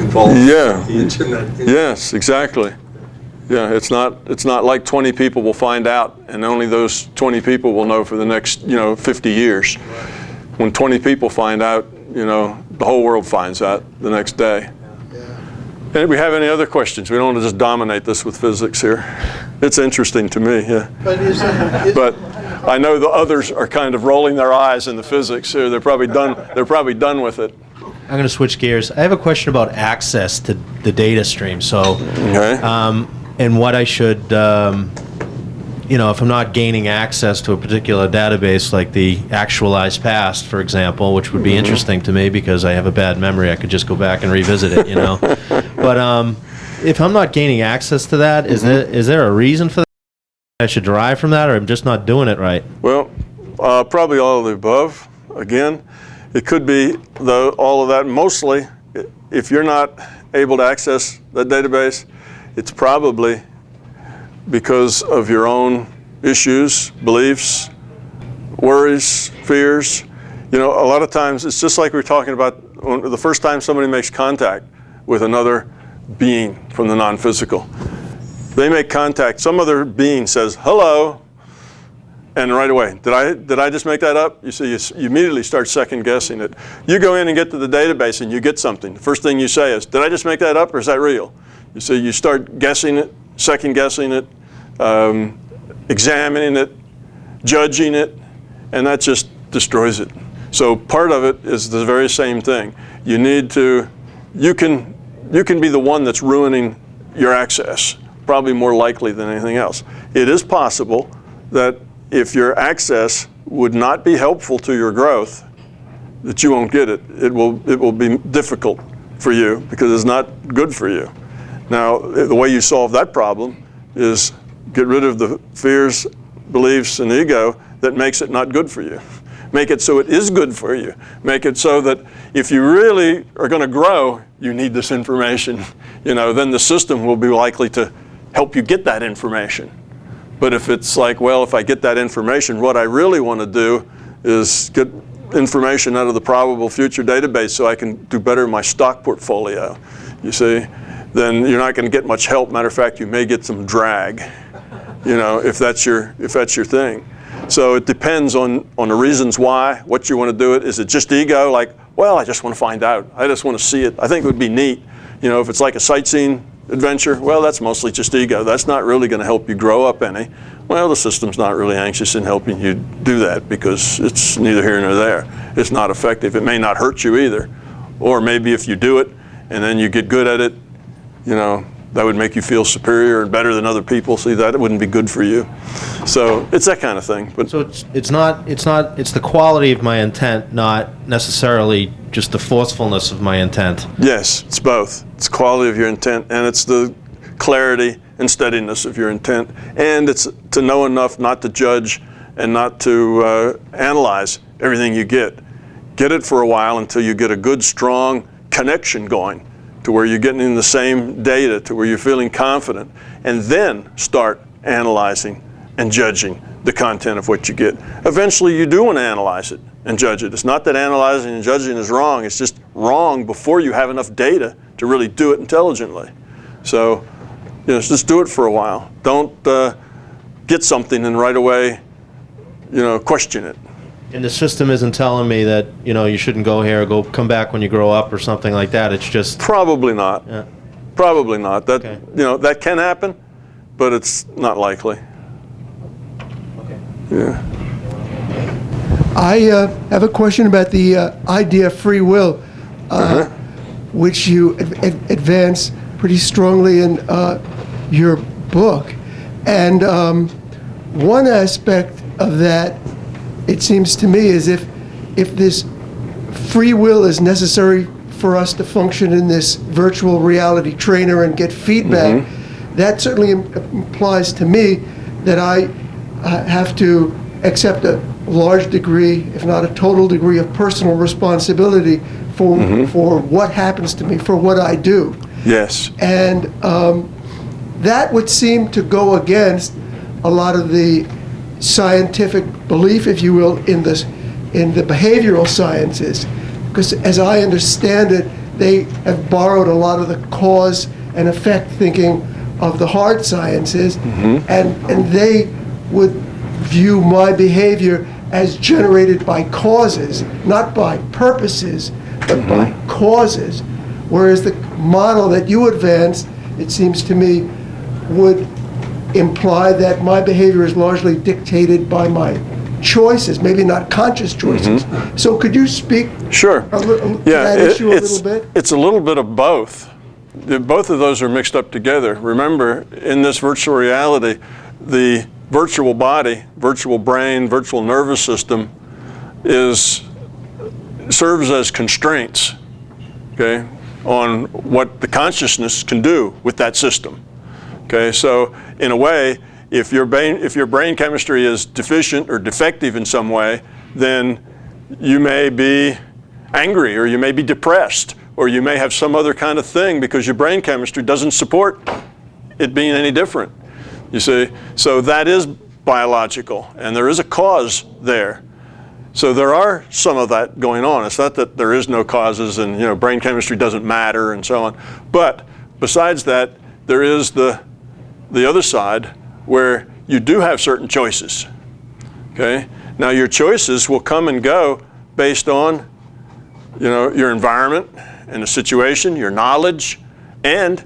involved in. Yeah. The internet. Yes, exactly. Yeah, it's not like 20 people will find out, and only those 20 people will know for the next 50 years. When 20 people find out, the whole world finds out the next day. And we have any other questions? We don't want to just dominate this with physics here. It's interesting to me, yeah. But I know the others are kind of rolling their eyes in the physics here. They're probably done with it. I'm going to switch gears. I have a question about access to the data stream. So, okay. And what I should, if I'm not gaining access to a particular database, like the actualized past, for example, which would be interesting to me because I have a bad memory. I could just go back and revisit it, But if I'm not gaining access to that, is there a reason for that I should derive from that, or I'm just not doing it right? Well, probably all of the above. Again, it could be all of that. Mostly, if you're not able to access that database, it's probably because of your own issues, beliefs, worries, fears. A lot of times it's just like we were talking about the first time somebody makes contact with another being from the non-physical. They make contact, some other being says, hello, And right away, did I just make that up? You see, you immediately start second guessing it. You go in and get to the database and you get something. The first thing you say is, did I just make that up or is that real? You see, you start guessing it, second guessing it, examining it, judging it, and that just destroys it. So part of it is the very same thing. You need to, you can be the one that's ruining your access, probably more likely than anything else. It is possible that if your access would not be helpful to your growth, that you won't get it. It will be difficult for you because it's not good for you. Now, the way you solve that problem is get rid of the fears, beliefs, and ego that makes it not good for you. Make it so it is good for you. Make it so that if you really are going to grow, you need this information. Then the system will be likely to help you get that information. But if it's like, well, if I get that information, what I really want to do is get information out of the probable future database so I can do better in my stock portfolio, you see, then you're not going to get much help. Matter of fact, you may get some drag, if that's your thing. So it depends on the reasons why, what you want to do it. Is it just ego, like, well, I just want to find out. I just want to see it. I think it would be neat. If it's like a sightseeing adventure, well, that's mostly just ego. That's not really going to help you grow up any. Well, the system's not really anxious in helping you do that because it's neither here nor there. It's not effective. It may not hurt you either. Or maybe if you do it and then you get good at it, that would make you feel superior and better than other people. See, that wouldn't be good for you. So it's that kind of thing. But so it's the quality of my intent, not necessarily just the forcefulness of my intent. Yes, it's both. It's quality of your intent, and it's the clarity and steadiness of your intent, and it's to know enough not to judge and not to analyze everything you get. Get it for a while until you get a good, strong connection going to where you're getting in the same data, to where you're feeling confident, and then start analyzing and judging the content of what you get. Eventually, you do want to analyze it and judge it. It's not that analyzing and judging is wrong. It's just wrong before you have enough data to really do it intelligently. So, just do it for a while. Don't get something and right away, question it. And the system isn't telling me that, you shouldn't go here, come back when you grow up or something like that. It's just... Probably not. Yeah. Probably not. That, okay. That can happen, but it's not likely. Okay. Yeah. I have a question about the idea of free will, which you advance pretty strongly in your book. And one aspect of that, it seems to me, is if this free will is necessary for us to function in this virtual reality trainer and get feedback, that certainly implies to me that I have to accept a large degree, if not a total degree, of personal responsibility for what happens to me, for what I do. Yes. And that would seem to go against a lot of the scientific belief, if you will, in the behavioral sciences, because as I understand it, they have borrowed a lot of the cause and effect thinking of the hard sciences, and they would view my behavior as generated by causes, not by purposes, but by causes, whereas the model that you advance, it seems to me, would imply that my behavior is largely dictated by my choices, maybe not conscious choices. So could you speak to that issue a little bit? It's a little bit of both. Both of those are mixed up together. Remember, in this virtual reality, the virtual body, virtual brain, virtual nervous system serves as constraints, okay, on what the consciousness can do with that system. Okay, so in a way, if your brain chemistry is deficient or defective in some way, then you may be angry, or you may be depressed, or you may have some other kind of thing because your brain chemistry doesn't support it being any different. You see, so that is biological, and there is a cause there. So there are some of that going on. It's not that there is no causes and brain chemistry doesn't matter and so on. But besides that, there is the other side where you do have certain choices. Okay? Now your choices will come and go based on, your environment and the situation, your knowledge, and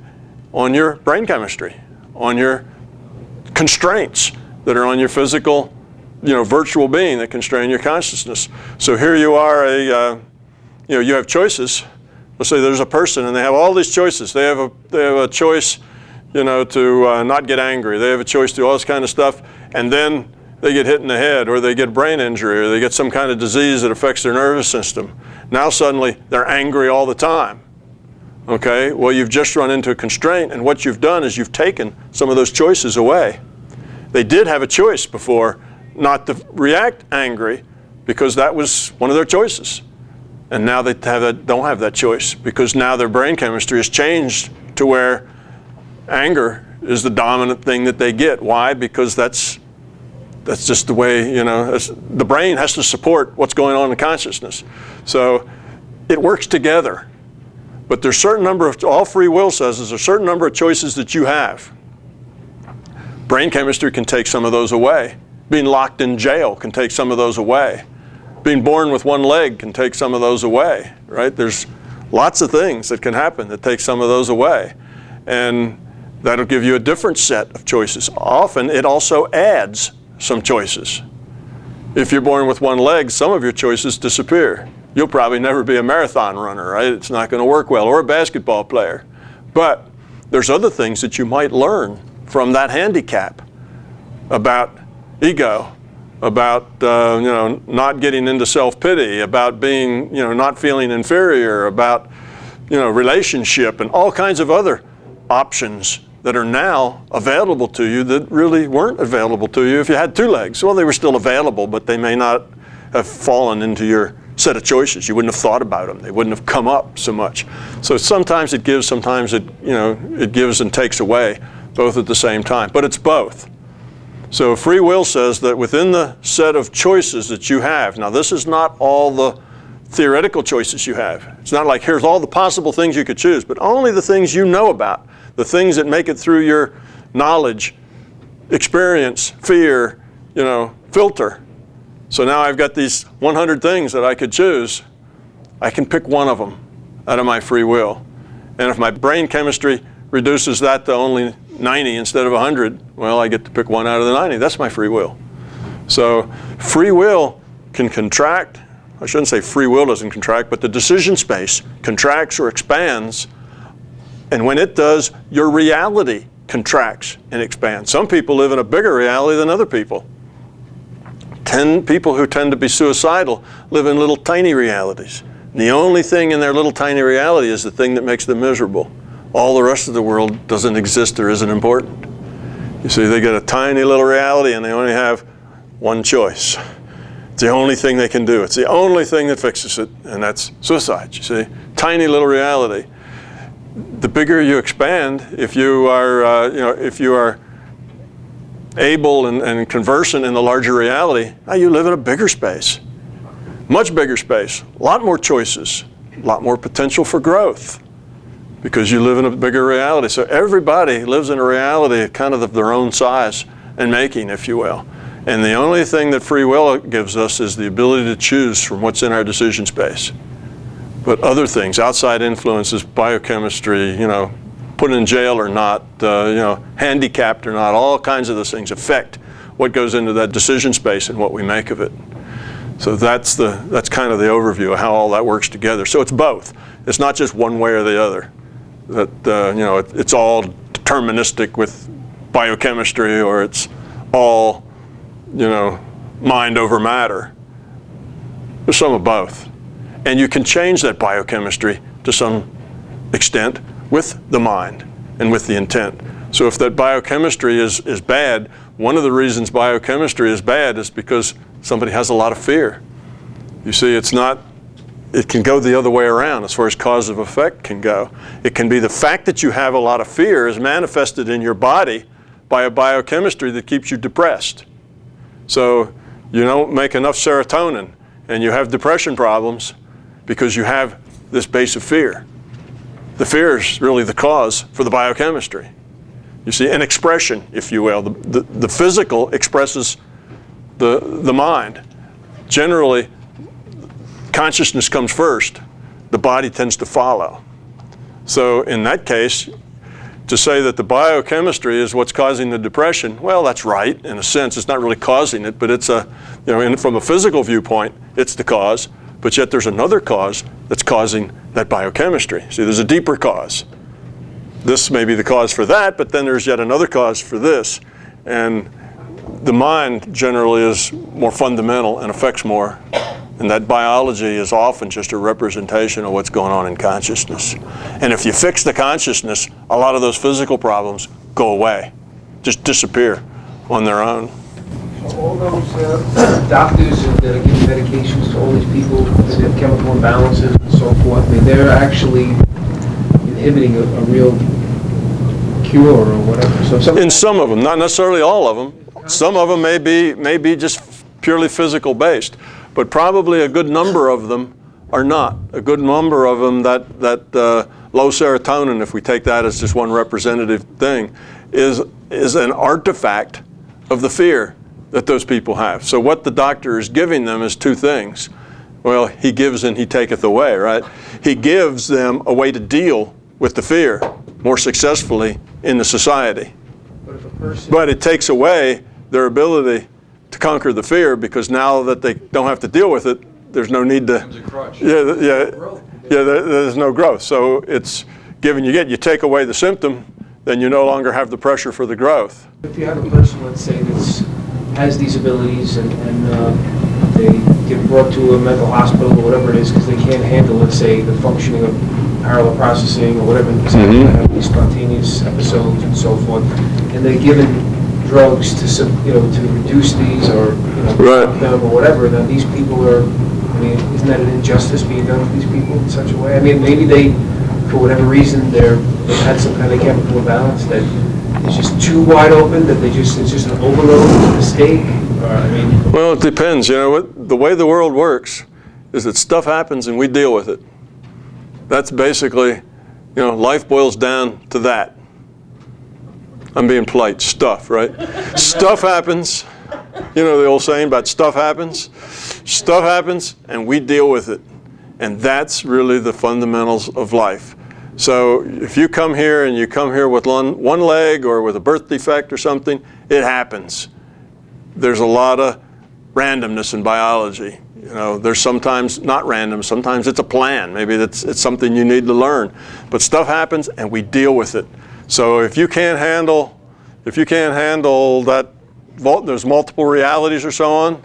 on your brain chemistry, on your constraints that are on your physical, virtual being that constrain your consciousness. So here you are, you have choices. Let's say there's a person and they have all these choices. They have a choice, to not get angry. They have a choice to do all this kind of stuff, and then they get hit in the head, or they get brain injury, or they get some kind of disease that affects their nervous system. Now suddenly they're angry all the time. Okay, well, you've just run into a constraint, and what you've done is you've taken some of those choices away. They did have a choice before not to react angry because that was one of their choices. And now they don't have that choice because now their brain chemistry has changed to where anger is the dominant thing that they get. Why? Because that's just the way, the brain has to support what's going on in consciousness. So it works together. But there's a certain number of, all free will says is a certain number of choices that you have. Brain chemistry can take some of those away. Being locked in jail can take some of those away. Being born with one leg can take some of those away, right? There's lots of things that can happen that take some of those away. And that'll give you a different set of choices. Often it also adds some choices. If you're born with one leg, some of your choices disappear. You'll probably never be a marathon runner, right? It's not going to work well, or a basketball player. But there's other things that you might learn from that handicap about ego, about not getting into self-pity, about being not feeling inferior, about relationship, and all kinds of other options that are now available to you that really weren't available to you if you had two legs. Well, they were still available, but they may not have fallen into your set of choices. You wouldn't have thought about them. They wouldn't have come up so much. So sometimes it gives, sometimes it gives and takes away, both at the same time. But it's both. So free will says that within the set of choices that you have, now this is not all the theoretical choices you have. It's not like here's all the possible things you could choose, but only the things you know about, the things that make it through your knowledge, experience, fear, filter. So now I've got these 100 things that I could choose. I can pick one of them out of my free will. And if my brain chemistry reduces that to only 90 instead of 100, well, I get to pick one out of the 90. That's my free will. So free will can contract. I shouldn't say free will doesn't contract, but the decision space contracts or expands. And when it does, your reality contracts and expands. Some people live in a bigger reality than other people. 10 people who tend to be suicidal live in little tiny realities. And the only thing in their little tiny reality is the thing that makes them miserable. All the rest of the world doesn't exist or isn't important. You see, they get a tiny little reality and they only have one choice. It's the only thing they can do. It's the only thing that fixes it, and that's suicide, you see. Tiny little reality. The bigger you expand, if you are able and conversant in the larger reality, now you live in a bigger space, much bigger space, a lot more choices, a lot more potential for growth because you live in a bigger reality. So everybody lives in a reality kind of their own size and making, if you will. And the only thing that free will gives us is the ability to choose from what's in our decision space. But other things, outside influences, biochemistry, put in jail or not, handicapped or not, all kinds of those things affect what goes into that decision space and what we make of it. So that's kind of the overview of how all that works together. So it's both. It's not just one way or the other. That it's all deterministic with biochemistry, or it's all mind over matter. There's some of both. And you can change that biochemistry to some extent with the mind and with the intent. So if that biochemistry is bad, one of the reasons biochemistry is bad is because somebody has a lot of fear. You see, it can go the other way around as far as cause of effect can go. It can be the fact that you have a lot of fear is manifested in your body by a biochemistry that keeps you depressed. So you don't make enough serotonin and you have depression problems because you have this base of fear. The fear is really the cause for the biochemistry. You see, an expression, if you will. The physical expresses the mind. Generally, consciousness comes first. The body tends to follow. So in that case, to say that the biochemistry is what's causing the depression, well, that's right in a sense. It's not really causing it, but it's from a physical viewpoint, it's the cause. But yet there's another cause that's causing that biochemistry. See, there's a deeper cause. This may be the cause for that, but then there's yet another cause for this. And the mind generally is more fundamental and affects more. And that biology is often just a representation of what's going on in consciousness. And if you fix the consciousness, a lot of those physical problems go away, just disappear on their own. All those doctors that are giving medications to all these people that have chemical imbalances and so forth, I mean, they're actually inhibiting a real cure or whatever. So in some of them, not necessarily all of them. Some of them may be just purely physical based, but probably a good number of them are not. A good number of them that low serotonin, if we take that as just one representative thing, is an artifact of the fear that those people have. So what the doctor is giving them is two things. Well, he gives and he taketh away, right? He gives them a way to deal with the fear more successfully in the society. But it takes away their ability to conquer the fear, because now that they don't have to deal with it, there's no need to. There's no growth. So it's given you take away the symptom, then you no longer have the pressure for the growth. If you have a person, let's say, that has these abilities and they get brought to a mental hospital or whatever it is because they can't handle, let's say, the functioning of parallel processing or whatever, because they have these spontaneous episodes and so forth, and they're given drugs to to reduce these or stop them or whatever, then these people are, I mean, isn't that an injustice being done to these people in such a way? I mean, maybe they, for whatever reason, they've had some kind of chemical imbalance that is just too wide open, that it's just an overload, a mistake. Well, it depends. The way the world works is that stuff happens and we deal with it. That's basically, life boils down to that. I'm being polite. Stuff, right? Stuff happens. The old saying about stuff happens. Stuff happens and we deal with it. And that's really the fundamentals of life. So if you come here and you come here with one leg or with a birth defect or something, it happens. There's a lot of randomness in biology. There's sometimes not random, sometimes it's a plan. Maybe it's something you need to learn. But stuff happens and we deal with it. So if you can't handle that, there's multiple realities or so on,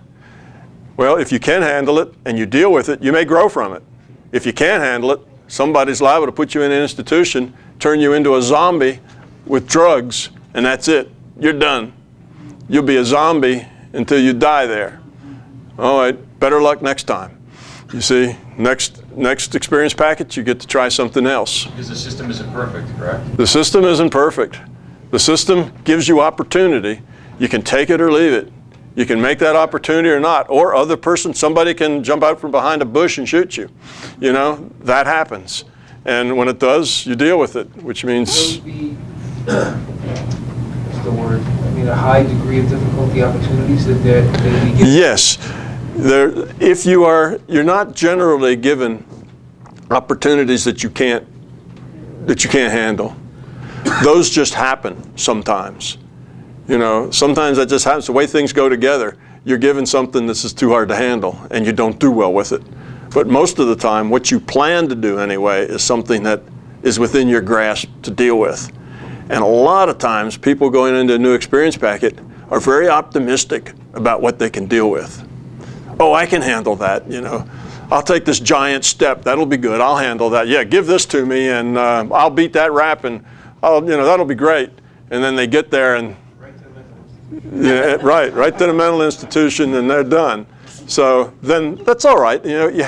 well, if you can handle it and you deal with it, you may grow from it. If you can't handle it, somebody's liable to put you in an institution, turn you into a zombie with drugs, and that's it. You're done. You'll be a zombie until you die there. All right, better luck next time. You see, next experience package, you get to try something else. Because the system isn't perfect, correct? The system isn't perfect. The system gives you opportunity. You can take it or leave it. You can make that opportunity or not. Or somebody can jump out from behind a bush and shoot you. That happens. And when it does, you deal with it, which means... What's the word? I mean, a high degree of difficulty opportunities that they'll be given? Yes. If you're not generally given opportunities that you can't handle. Those just happen sometimes. Sometimes that just happens. The way things go together, you're given something that's just too hard to handle, and you don't do well with it. But most of the time, what you plan to do anyway is something that is within your grasp to deal with. And a lot of times, people going into a new experience packet are very optimistic about what they can deal with. Oh, I can handle that, I'll take this giant step. That'll be good. I'll handle that. Yeah, give this to me, and I'll beat that rap, and that'll be great. And then they get there and right to the mental institution, and they're done. So then that's all right. You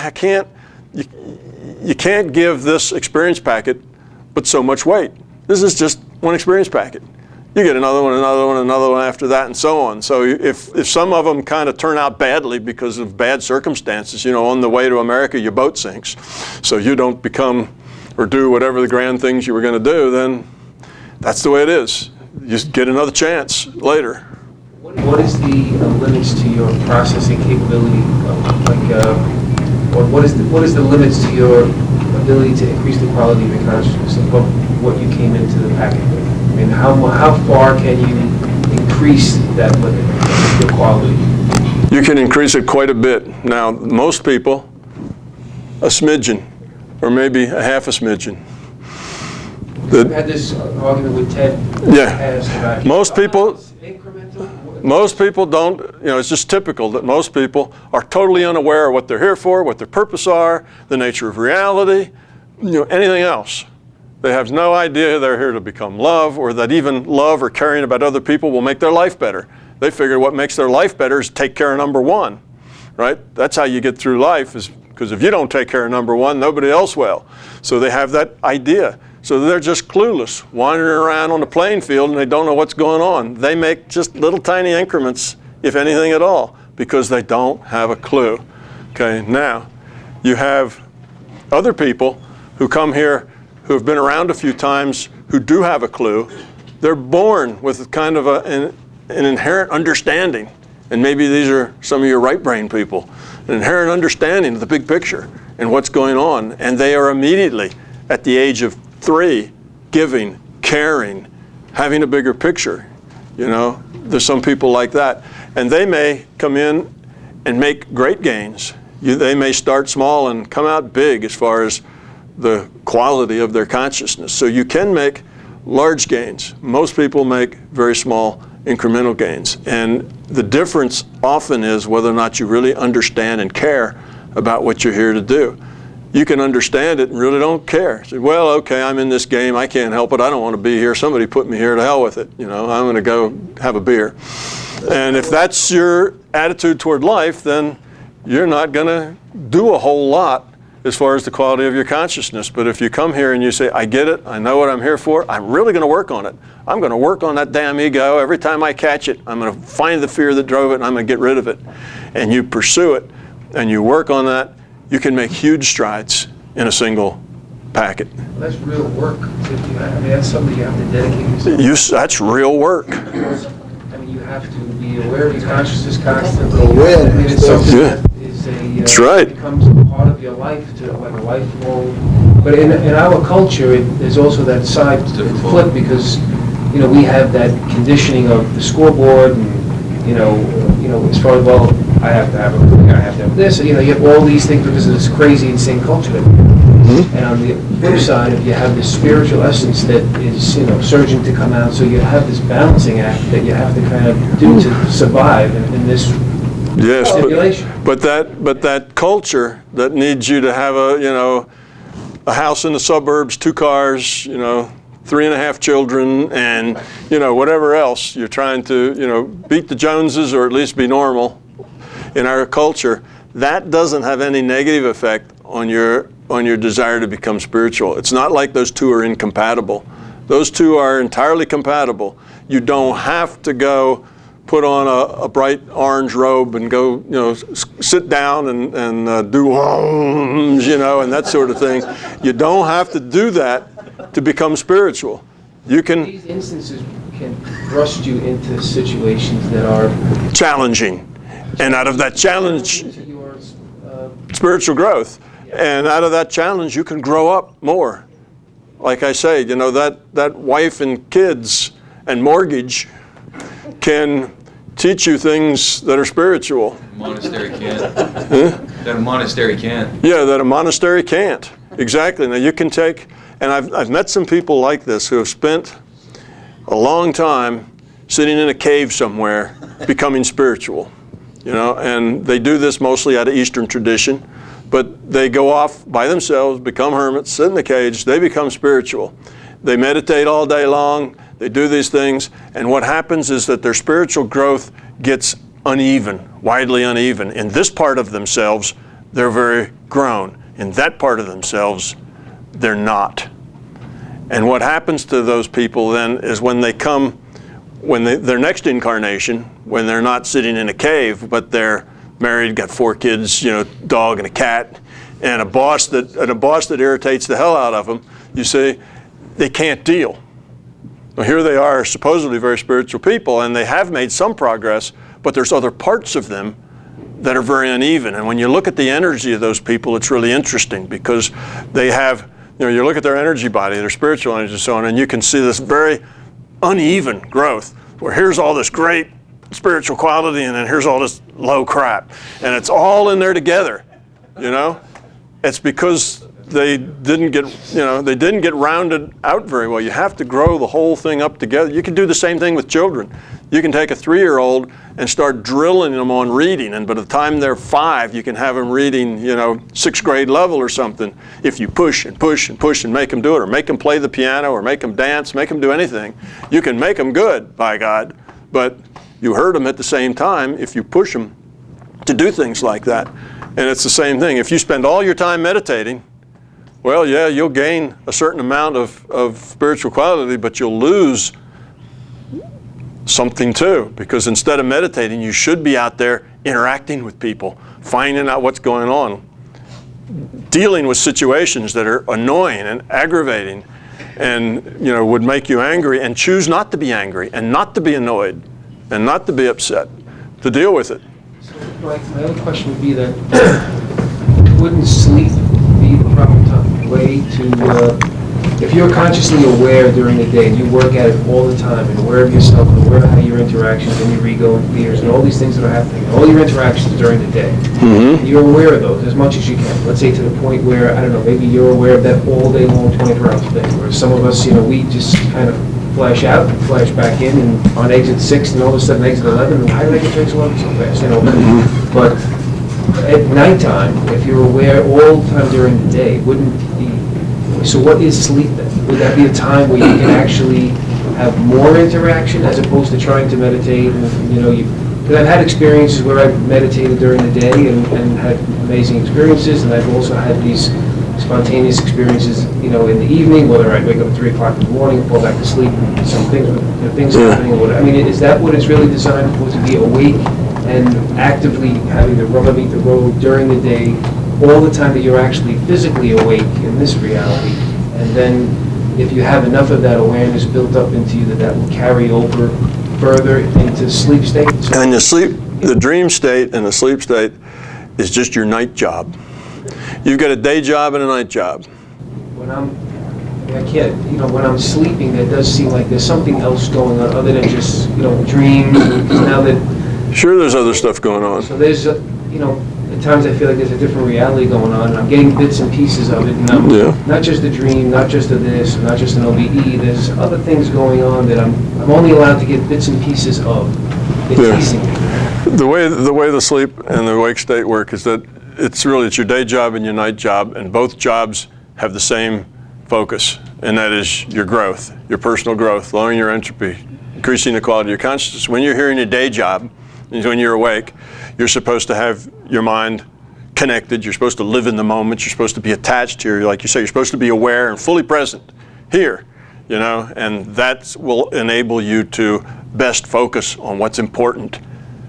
can't give this experience packet but so much weight. This is just one experience packet. You get another one, another one, another one after that, and so on. So if some of them kind of turn out badly because of bad circumstances, on the way to America, your boat sinks. So you don't become or do whatever the grand things you were going to do, then that's the way it is. You just get another chance later. What What is the limits to your processing capability? Or what is the limits to your ability to increase the quality of your consciousness above what you came into the packet with? I mean, how far can you increase that limit, your quality? You can increase it quite a bit. Now, most people, a smidgen, or maybe a half a smidgen. We had this argument with Ted. Yeah. Most people don't, it's just typical that most people are totally unaware of what they're here for, what their purpose are, the nature of reality, anything else. They have no idea they're here to become love, or that even love or caring about other people will make their life better. They figure what makes their life better is take care of number one, right? That's how you get through life, is because if you don't take care of number one, nobody else will. So they have that idea. So they're just clueless, wandering around on the playing field, and they don't know what's going on. They make just little tiny increments, if anything at all, because they don't have a clue. Okay, now, you have other people who come here who have been around a few times who do have a clue. They're born with kind of an inherent understanding, and maybe these are some of your right brain people, an inherent understanding of the big picture and what's going on, and they are immediately at the age of 3 giving, caring, having a bigger picture. There's some people like that, and they may come in and make great gains. They may start small and come out big as far as the quality of their consciousness. So you can make large gains. Most people make very small incremental gains. And the difference often is whether or not you really understand and care about what you're here to do. You can understand it and really don't care. Say, well, okay, I'm in this game. I can't help it. I don't want to be here. Somebody put me here. To hell with it. I'm going to go have a beer. And if that's your attitude toward life, then you're not going to do a whole lot as far as the quality of your consciousness. But if you come here and you say, I get it, I know what I'm here for, I'm really going to work on it. I'm going to work on that damn ego. Every time I catch it, I'm going to find the fear that drove it, and I'm going to get rid of it. And you pursue it, and you work on that, you can make huge strides in a single packet. Well, that's real work. That's something you have to dedicate yourself. That's real work. You have to be aware of your consciousness constantly. Awareness. It's something that is That's right. becomes a part of your life, to like a lifelong. But in our culture, there's also that side flip, because we have that conditioning of the scoreboard, and as far as, well, I have to have a career, I have to have this. You have all these things because of this crazy, insane culture that we have. And on the flip side, if you have this spiritual essence that is, surging to come out, so you have this balancing act that you have to kind of do to survive in this simulation. But that culture that needs you to have a house in the suburbs, 2 cars, 3.5 children, and whatever else you're trying to beat the Joneses, or at least be normal in our culture, that doesn't have any negative effect on your desire to become spiritual. It's not like those two are incompatible. Those two are entirely compatible. You don't have to go put on a bright orange robe and go, sit down and do and that sort of thing. You don't have to do that to become spiritual. You can. These instances can thrust you into situations that are challenging, and out of that challenge, spiritual growth. And out of that challenge, you can grow up more. Like I say, that wife and kids and mortgage can teach you things that are spiritual. A monastery can't. That a monastery can't. Yeah, that a monastery can't. Exactly. Now you can take, and I've met some people like this who have spent a long time sitting in a cave somewhere becoming spiritual. And they do this mostly out of Eastern tradition. But they go off by themselves, become hermits, sit in the cage, they become spiritual. They meditate all day long, they do these things, and what happens is that their spiritual growth gets uneven, widely uneven. In this part of themselves, they're very grown. In that part of themselves, they're not. And what happens to those people then is when they come, their next incarnation, when they're not sitting in a cave, but they're married, got 4 kids, dog and a cat, and a boss that irritates the hell out of them, you see, they can't deal. Well, here they are, supposedly very spiritual people, and they have made some progress, but there's other parts of them that are very uneven. And when you look at the energy of those people, it's really interesting because they have, you look at their energy body, their spiritual energy and so on, and you can see this very uneven growth where here's all this great spiritual quality and then here's all this low crap. And it's all in there together, It's because they didn't get rounded out very well. You have to grow the whole thing up together. You can do the same thing with children. You can take a 3-year-old and start drilling them on reading, and by the time they're 5, you can have them reading, 6th grade level or something. If you push and push and push and make them do it, or make them play the piano, or make them dance, make them do anything, you can make them good, by God. But you hurt them at the same time if you push them to do things like that. And it's the same thing. If you spend all your time meditating, well, yeah, you'll gain a certain amount of spiritual quality, but you'll lose something too, because instead of meditating, you should be out there interacting with people, finding out what's going on, dealing with situations that are annoying and aggravating and would make you angry, and choose not to be angry and not to be annoyed and not to be upset, to deal with it. So, my other question would be that wouldn't sleep be the proper way to, if you're consciously aware during the day and you work at it all the time and aware of yourself and aware of how your interactions and your ego and fears and all these things that are happening, all your interactions during the day, and you're aware of those as much as you can. Let's say to the point where, I don't know, maybe you're aware of that all day long, 24 hours a day, where some of us, we just kind of flash out and flash back in and on exit 6 and all of a sudden exit 11, and how did I get to exit 11 so fast? But at nighttime, if you're aware all the time during the day, wouldn't the so what is sleep then? Would that be a time where you can actually have more interaction as opposed to trying to meditate? And, because I've had experiences where I've meditated during the day and had amazing experiences, and I've also had these spontaneous experiences, in the evening, whether I wake up at 3 o'clock in the morning and fall back to sleep, and some things, things happening or whatever. I mean, is that what it's really designed for, to be awake and actively having the rubber meet the road during the day, all the time that you're actually physically awake in this reality, and then if you have enough of that awareness built up into you that will carry over further into sleep state? And the dream state and the sleep state is just your night job. You've got a day job and a night job. When I'm sleeping, that does seem like there's something else going on other than just, dreams. Now that sure, there's other stuff going on. So there's, at times I feel like there's a different reality going on, and I'm getting bits and pieces of it, and I'm not just a dream, not just a this, not just an OBE. There's other things going on that I'm only allowed to get bits and pieces of. The way the sleep and the wake state work is that it's your day job and your night job, and both jobs have the same focus, and that is your growth, your personal growth, lowering your entropy, increasing the quality of your consciousness. When you're here in your day job, when you're awake, you're supposed to have your mind connected. You're supposed to live in the moment. You're supposed to be attached here. Like you say, you're supposed to be aware and fully present here, and that will enable you to best focus on what's important.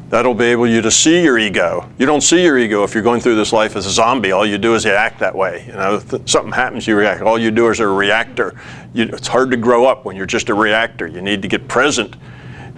That'll be able you to see your ego. You don't see your ego if you're going through this life as a zombie. All you do is you act that way. Something happens, you react. All you do is a reactor. It's hard to grow up when you're just a reactor. You need to get present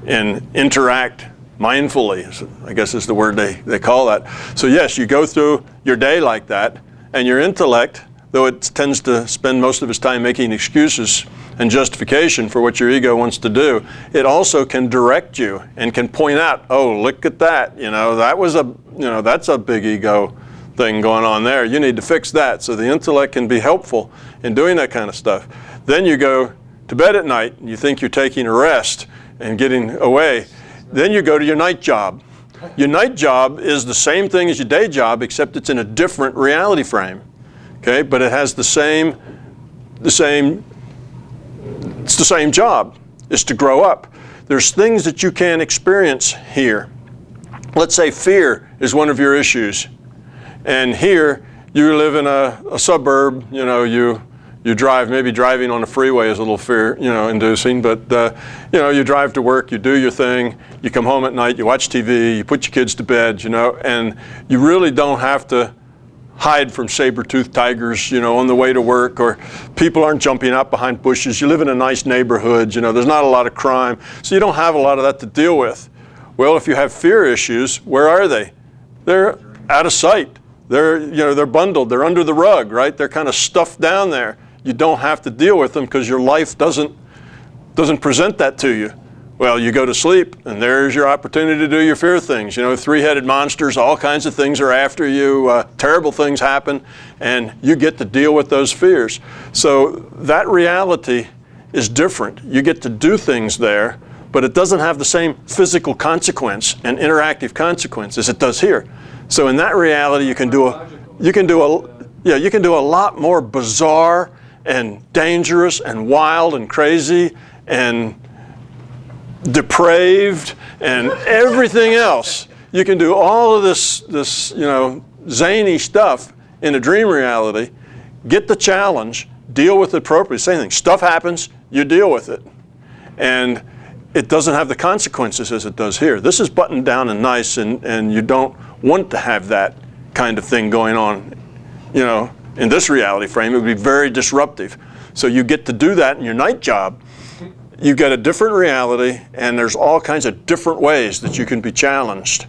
and interact mindfully, I guess is the word they call that. So yes, you go through your day like that, and your intellect, though it tends to spend most of its time making excuses and justification for what your ego wants to do, it also can direct you and can point out, oh, look at that, that's a big ego thing going on there. You need to fix that. So the intellect can be helpful in doing that kind of stuff. Then you go to bed at night and you think you're taking a rest and getting away. Then you go to your night job. Your night job is the same thing as your day job, except it's in a different reality frame. Okay, but it has the same job. It's to grow up. There's things that you can experience here. Let's say fear is one of your issues. And here you live in a suburb, you drive, maybe driving on a freeway is a little fear, inducing, but you drive to work, you do your thing, you come home at night, you watch TV, you put your kids to bed, and you really don't have to hide from saber-toothed tigers, on the way to work, or people aren't jumping out behind bushes. You live in a nice neighborhood, there's not a lot of crime, so you don't have a lot of that to deal with. Well, if you have fear issues, where are they? They're out of sight. They're bundled, they're under the rug, right? They're kind of stuffed down there. You don't have to deal with them because your life doesn't present that to you. Well, you go to sleep, and there's your opportunity to do your fear things. Three-headed monsters, all kinds of things are after you, terrible things happen, and you get to deal with those fears. So that reality is different. You get to do things there, but it doesn't have the same physical consequence and interactive consequence as it does here. So in that reality, you can do a lot more bizarre and dangerous and wild and crazy and depraved and everything else. You can do all of this zany stuff in a dream reality, get the challenge, deal with it appropriately. Same thing, stuff happens, you deal with it. And it doesn't have the consequences as it does here. This is buttoned down and nice, and you don't want to have that kind of thing going on, in this reality frame. It would be very disruptive. So you get to do that in your night job. You get a different reality, and there's all kinds of different ways that you can be challenged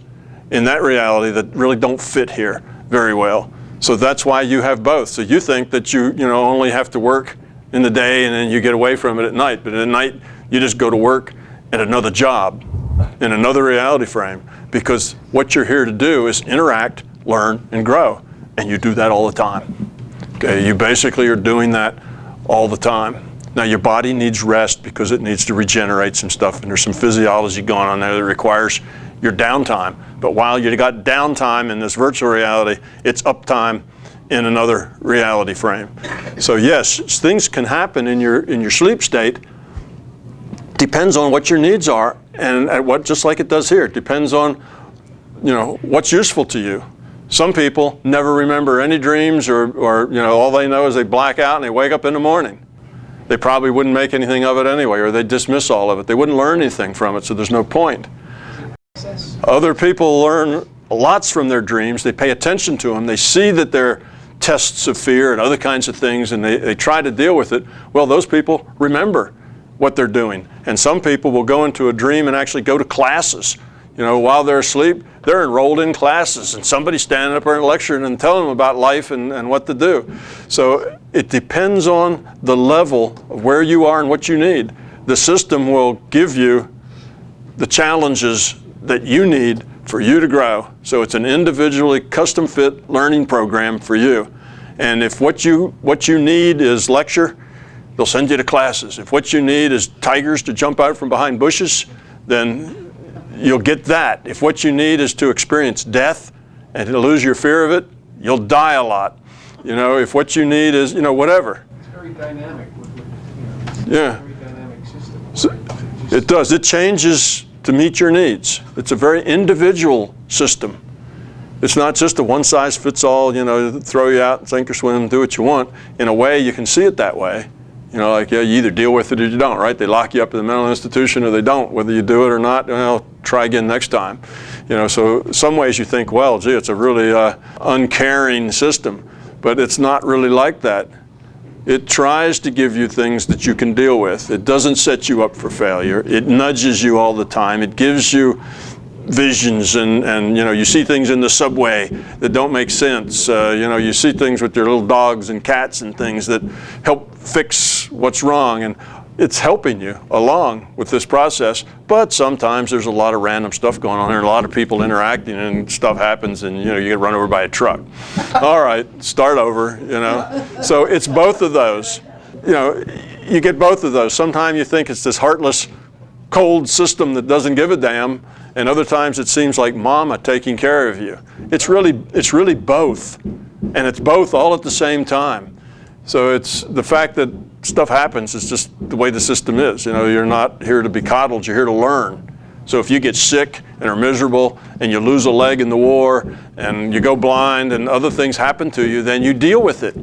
in that reality that really don't fit here very well. So that's why you have both. So you think that you only have to work in the day and then you get away from it at night. But at night, you just go to work at another job in another reality frame, because what you're here to do is interact, learn, and grow. And you do that all the time. Okay, you basically are doing that all the time. Now your body needs rest because it needs to regenerate some stuff, and there's some physiology going on there that requires your downtime. But while you got downtime in this virtual reality, it's uptime in another reality frame. So yes, things can happen in your sleep state. Depends on what your needs are, and at what, just like it does here, it depends on what's useful to you. Some people never remember any dreams, or all they know is they black out and they wake up in the morning. They probably wouldn't make anything of it anyway, or they'd dismiss all of it. They wouldn't learn anything from it, so there's no point. Other people learn lots from their dreams. They pay attention to them. They see that they're tests of fear and other kinds of things, and they try to deal with it. Well, those people remember what they're doing. And some people will go into a dream and actually go to classes. While they're asleep, they're enrolled in classes, and somebody's standing up there and lecturing and telling them about life and what to do. So it depends on the level of where you are and what you need. The system will give you the challenges that you need for you to grow. So it's an individually custom fit learning program for you. And if what you need is lecture, they'll send you to classes. If what you need is tigers to jump out from behind bushes, then you'll get that. If what you need is to experience death and to lose your fear of it, you'll die a lot. If what you need is, whatever. It's very dynamic. Yeah. Very dynamic system. So it does. It changes to meet your needs. It's a very individual system. It's not just a one-size-fits-all, throw you out, sink or swim, do what you want. In a way, you can see it that way. You either deal with it or you don't, right? They lock you up in the mental institution or they don't. Whether you do it or not, well, try again next time. So some ways you think, well, gee, it's a really uncaring system. But it's not really like that. It tries to give you things that you can deal with. It doesn't set you up for failure. It nudges you all the time. It gives you visions, and you see things in the subway that don't make sense. You see things with your little dogs and cats and things that help fix what's wrong, and it's helping you along with this process. But sometimes there's a lot of random stuff going on here, and a lot of people interacting, and stuff happens, and you get run over by a truck. All right, start over. So it's both of those. You get both of those. Sometimes you think it's this heartless, cold system that doesn't give a damn, and other times it seems like mama taking care of you. It's really both, and it's both all at the same time. So it's the fact that stuff happens is just the way the system is. You're not here to be coddled, you're here to learn. So if you get sick and are miserable and you lose a leg in the war and you go blind and other things happen to you, then you deal with it.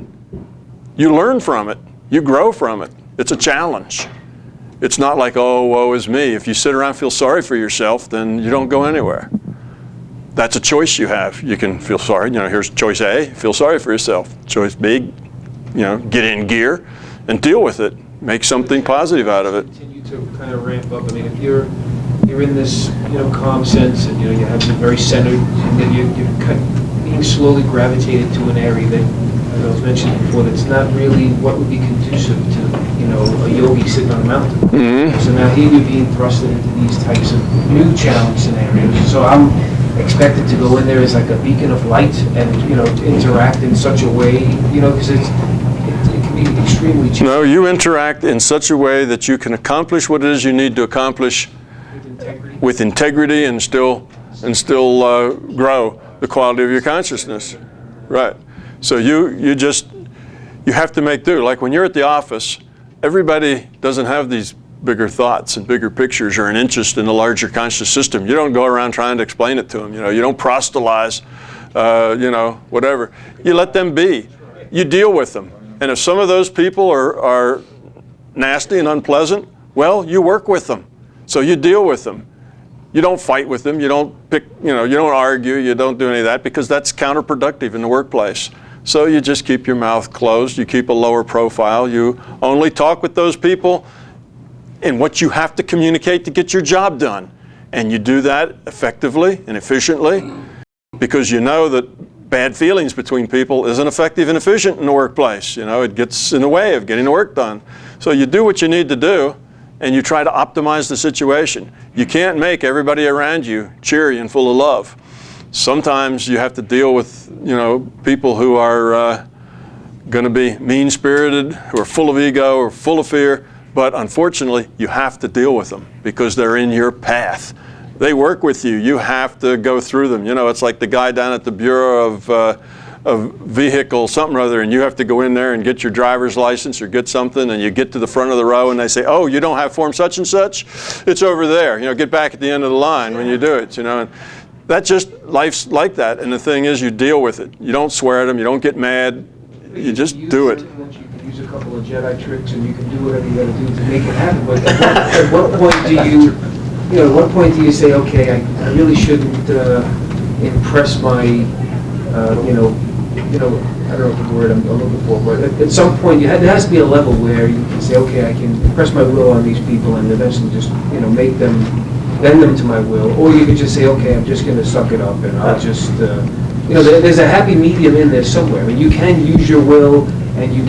You learn from it, you grow from it. It's a challenge. It's not like, oh, woe is me. If you sit around and feel sorry for yourself, then you don't go anywhere. that's a choice you have. You can feel sorry. Here's choice A, feel sorry for yourself. Choice B, get in gear and deal with it. Make something positive out of it. Continue to kind of ramp up. I mean, if you're in this, calm sense, and you have been very centered, and then you're kind of being slowly gravitated to an area that, as I was mentioning before, that's not really what would be conducive to, a yogi sitting on a mountain. Mm-hmm. So now here you're being thrusted into these types of new challenge scenarios. So I'm expected to go in there as like a beacon of light and, to interact in such a way, because it can be extremely challenging. No, you interact in such a way that you can accomplish what it is you need to accomplish with integrity and still grow the quality of your consciousness. Right. So you have to make do. Like when you're at the office, everybody doesn't have these bigger thoughts and bigger pictures or an interest in the larger conscious system. You don't go around trying to explain it to them. You don't proselytize, whatever. You let them be. You deal with them. And if some of those people are nasty and unpleasant, well, you work with them. So you deal with them. You don't fight with them. You don't you don't argue. You don't do any of that because that's counterproductive in the workplace. So you just keep your mouth closed. You keep a lower profile. You only talk with those people in what you have to communicate to get your job done. And you do that effectively and efficiently because you know that bad feelings between people isn't effective and efficient in the workplace. It gets in the way of getting the work done. So you do what you need to do and you try to optimize the situation. You can't make everybody around you cheery and full of love. Sometimes you have to deal with, people who are going to be mean-spirited, who are full of ego or full of fear, but unfortunately, you have to deal with them because they're in your path. They work with you. You have to go through them. It's like the guy down at the Bureau of Vehicle something or other, and you have to go in there and get your driver's license or get something, and you get to the front of the row, and they say, oh, you don't have form such and such? It's over there. Get back at the end of the line when you do it, And that's just, life's like that, and the thing is you deal with it. You don't swear at them, you don't get mad, you just do it. You can use a couple of Jedi tricks and you can do whatever you got to do to make it happen, but at what point do you say, okay, I really shouldn't impress my, I don't know the word I'm looking for, but at some point there has to be a level where you can say, okay, I can impress my will on these people and eventually just, make them, bend them to my will, or you could just say, okay, I'm just going to suck it up and I'll just, there's a happy medium in there somewhere. I mean, you can use your will and you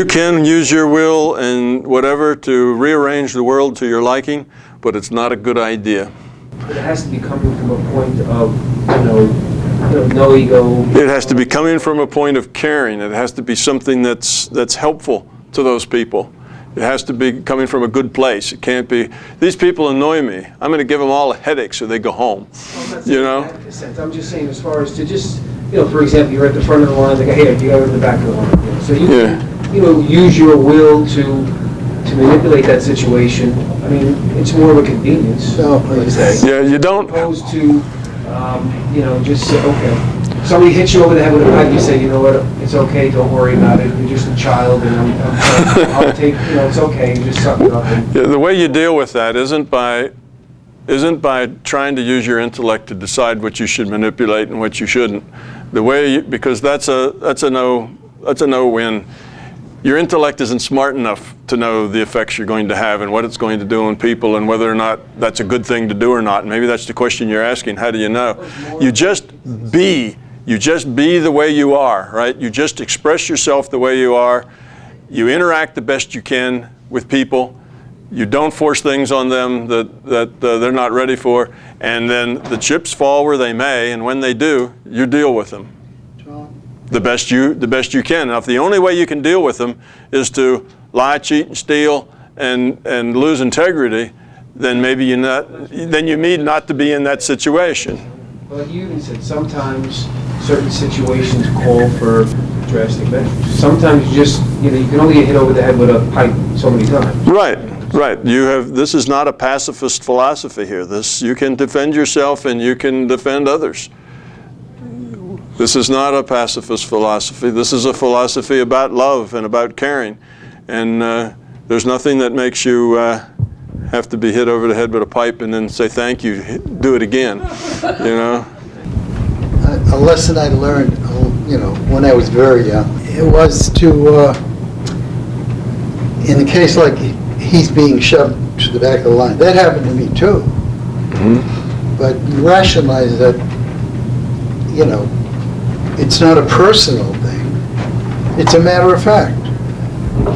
can use your will and whatever to rearrange the world to your liking, but it's not a good idea. But it has to be coming from a point of, no ego. It has to be coming from a point of caring. It has to be something that's helpful to those people. It has to be coming from a good place. It can't be, these people annoy me. I'm going to give them all a headache so they go home. I'm just saying as far as to just, for example, you're at the front of the line, they go, hey, you go to the back of the line. So you can, use your will to manipulate that situation. I mean, it's more of a convenience. Yeah, you don't. As opposed to, just say, okay. Somebody hits you over the head with a pipe, you say, you know what, it's okay, don't worry about it, you're just a child, and I'll take, it's okay, you just suck it up. The way you deal with that isn't by trying to use your intellect to decide what you should manipulate and what you shouldn't. Because that's a no-win. Your intellect isn't smart enough to know the effects you're going to have and what it's going to do on people and whether or not that's a good thing to do or not. And maybe that's the question you're asking. How do you know? You just be. You just be the way you are, right? You just express yourself the way you are. You interact the best you can with people. You don't force things on them that they're not ready for. And then the chips fall where they may, and when they do, you deal with them the best you can. Now, if the only way you can deal with them is to lie, cheat, and steal, and lose integrity, then maybe you need not to be in that situation. Well, you even said sometimes certain situations call for drastic measures. Sometimes you just, you can only get hit over the head with a pipe so many times. Right. This is not a pacifist philosophy here. You can defend yourself and you can defend others. This is not a pacifist philosophy. This is a philosophy about love and about caring. And there's nothing that makes you have to be hit over the head with a pipe and then say thank you, do it again. a lesson I learned, when I was very young. It was to, in a case like he's being shoved to the back of the line. That happened to me too. Mm-hmm. But you rationalize that, it's not a personal thing. It's a matter of fact.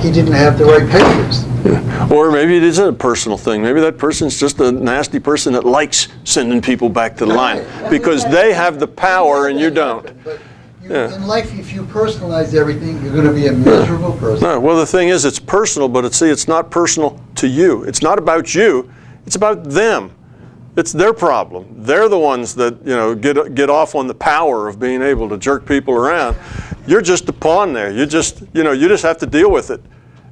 He didn't have the right papers. Yeah. Or maybe it isn't a personal thing. Maybe that person's just a nasty person that likes sending people back to the line because they have the power and you don't. But in life, if you personalize everything, you're going to be a miserable person. No, well, the thing is, it's personal, but it's not personal to you. It's not about you. It's about them. It's their problem. They're the ones that get off on the power of being able to jerk people around. You're just a pawn there. You just have to deal with it.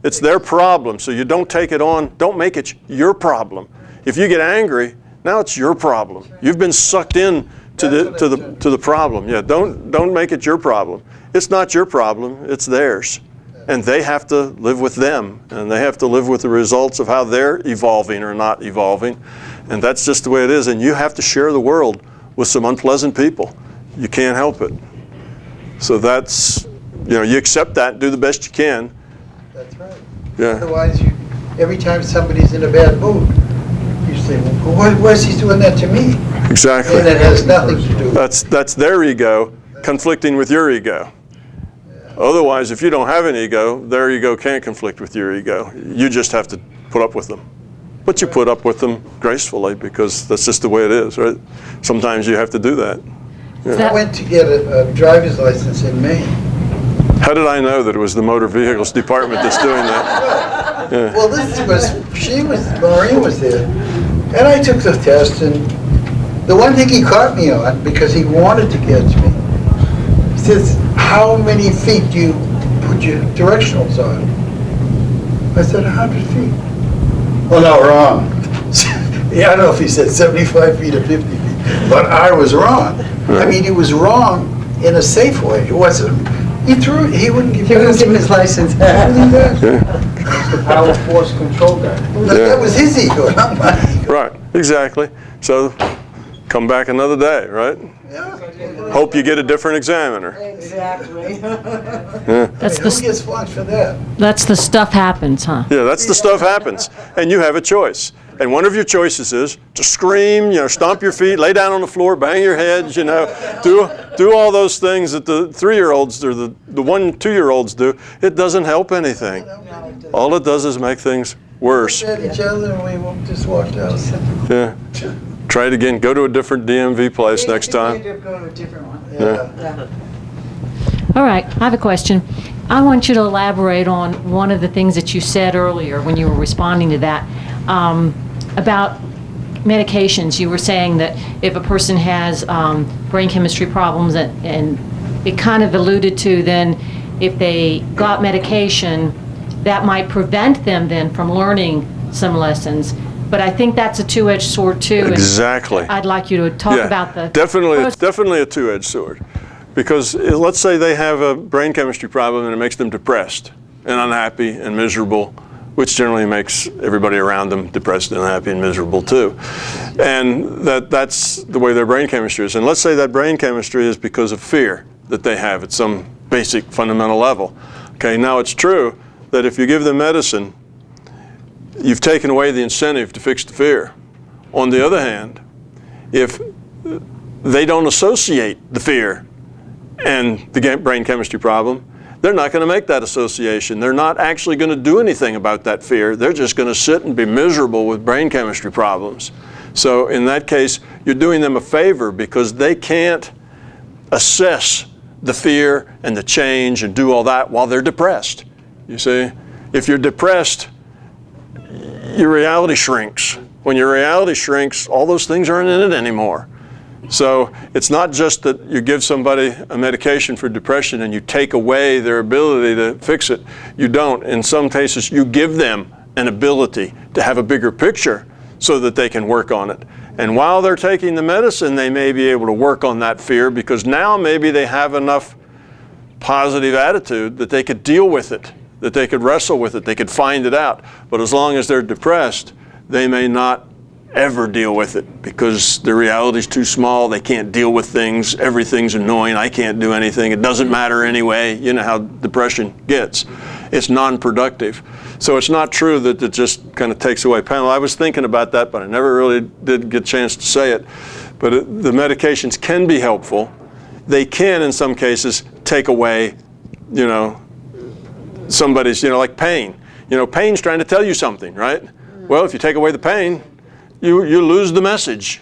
It's their problem, so you don't take it on. Don't make it your problem. If you get angry, now it's your problem. You've been sucked in to the problem. Yeah, don't make it your problem. It's not your problem. It's theirs, and they have to live with them, and they have to live with the results of how they're evolving or not evolving, and that's just the way it is. And you have to share the world with some unpleasant people. You can't help it. So that's you accept that, and do the best you can. That's right. Yeah. Otherwise, every time somebody's in a bad mood, you say, well, why is he doing that to me? Exactly. And it has nothing to do with it. That's their ego conflicting with your ego. Yeah. Otherwise, if you don't have an ego, their ego can't conflict with your ego. You just have to put up with them. But you put up with them gracefully because that's just the way it is, right? Sometimes you have to do that. Yeah. I went to get a driver's license in Maine. How did I know that it was the motor vehicles department that's doing that? Yeah. Well, Maureen was there, and I took the test, and the one thing he caught me on, because he wanted to catch me, he says, how many feet do you put your directionals on? I said, 100 feet. Well, no, wrong. Yeah, I don't know if he said 75 feet or 50 feet, but I was wrong. Right. I mean, he was wrong in a safe way. It wasn't. He wouldn't give him his license. That's the power force control guy. That was his ego, not mine. Right, exactly. So come back another day, right? Yeah. Hope you get a different examiner. Exactly. Yeah. Who gets flunked for that? That's the stuff happens, huh? Yeah, that's the stuff happens. And you have a choice. And one of your choices is to scream, stomp your feet, lay down on the floor, bang your head, do all those things that the 3-year-olds or the 1-2-year-olds do. It doesn't help anything. All it does is make things worse. We at each other and we just walked out. Yeah. Try it again. Go to a different DMV place next time. Go to a different one. Yeah. All right, I have a question. I want you to elaborate on one of the things that you said earlier when you were responding to that. About medications. You were saying that if a person has brain chemistry problems, and it kind of alluded to then if they got medication, that might prevent them then from learning some lessons. But I think that's a two-edged sword too. Exactly. I'd like you to talk about the... Definitely a two-edged sword. Because let's say they have a brain chemistry problem and it makes them depressed and unhappy and miserable, which generally makes everybody around them depressed and unhappy and miserable too. And that's the way their brain chemistry is. And let's say that brain chemistry is because of fear that they have at some basic fundamental level. Okay, now it's true that if you give them medicine, you've taken away the incentive to fix the fear. On the other hand, if they don't associate the fear and the brain chemistry problem, they're not going to make that association. They're not actually going to do anything about that fear. They're just going to sit and be miserable with brain chemistry problems. So in that case, you're doing them a favor because they can't assess the fear and the change and do all that while they're depressed. You see, if you're depressed, your reality shrinks. When your reality shrinks, all those things aren't in it anymore. So it's not just that you give somebody a medication for depression and you take away their ability to fix it. You don't. In some cases, you give them an ability to have a bigger picture so that they can work on it. And while they're taking the medicine, they may be able to work on that fear because now maybe they have enough positive attitude that they could deal with it, that they could wrestle with it, they could find it out. But as long as they're depressed, they may not ever deal with it because the reality's too small. They can't deal with things. Everything's annoying. I can't do anything. It doesn't matter anyway. You know how depression gets. It's non-productive. So it's not true that it just kind of takes away pain. I was thinking about that, but I never really did get a chance to say it. But the medications can be helpful. They can, in some cases, take away, you know, somebody's, you know, like pain. You know, pain's trying to tell you something, right? Well, if you take away the pain, you lose the message.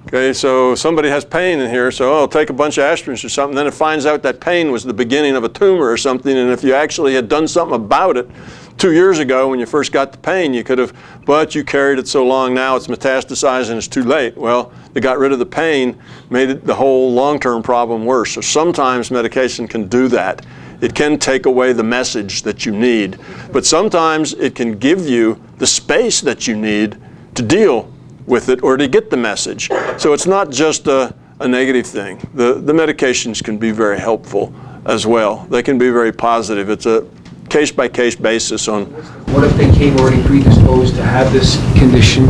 Okay, so somebody has pain in here, so I'll take a bunch of aspirins or something, then it finds out that pain was the beginning of a tumor or something, and if you actually had done something about it 2 years ago when you first got the pain, you could have, but you carried it so long now it's metastasized and it's too late. Well, they got rid of the pain, made it the whole long-term problem worse. So sometimes medication can do that. It can take away the message that you need, but sometimes it can give you the space that you need to deal with it or to get the message. So it's not just a negative thing. The medications can be very helpful as well. They can be very positive. It's a case-by-case basis on. What if they came already predisposed to have this condition?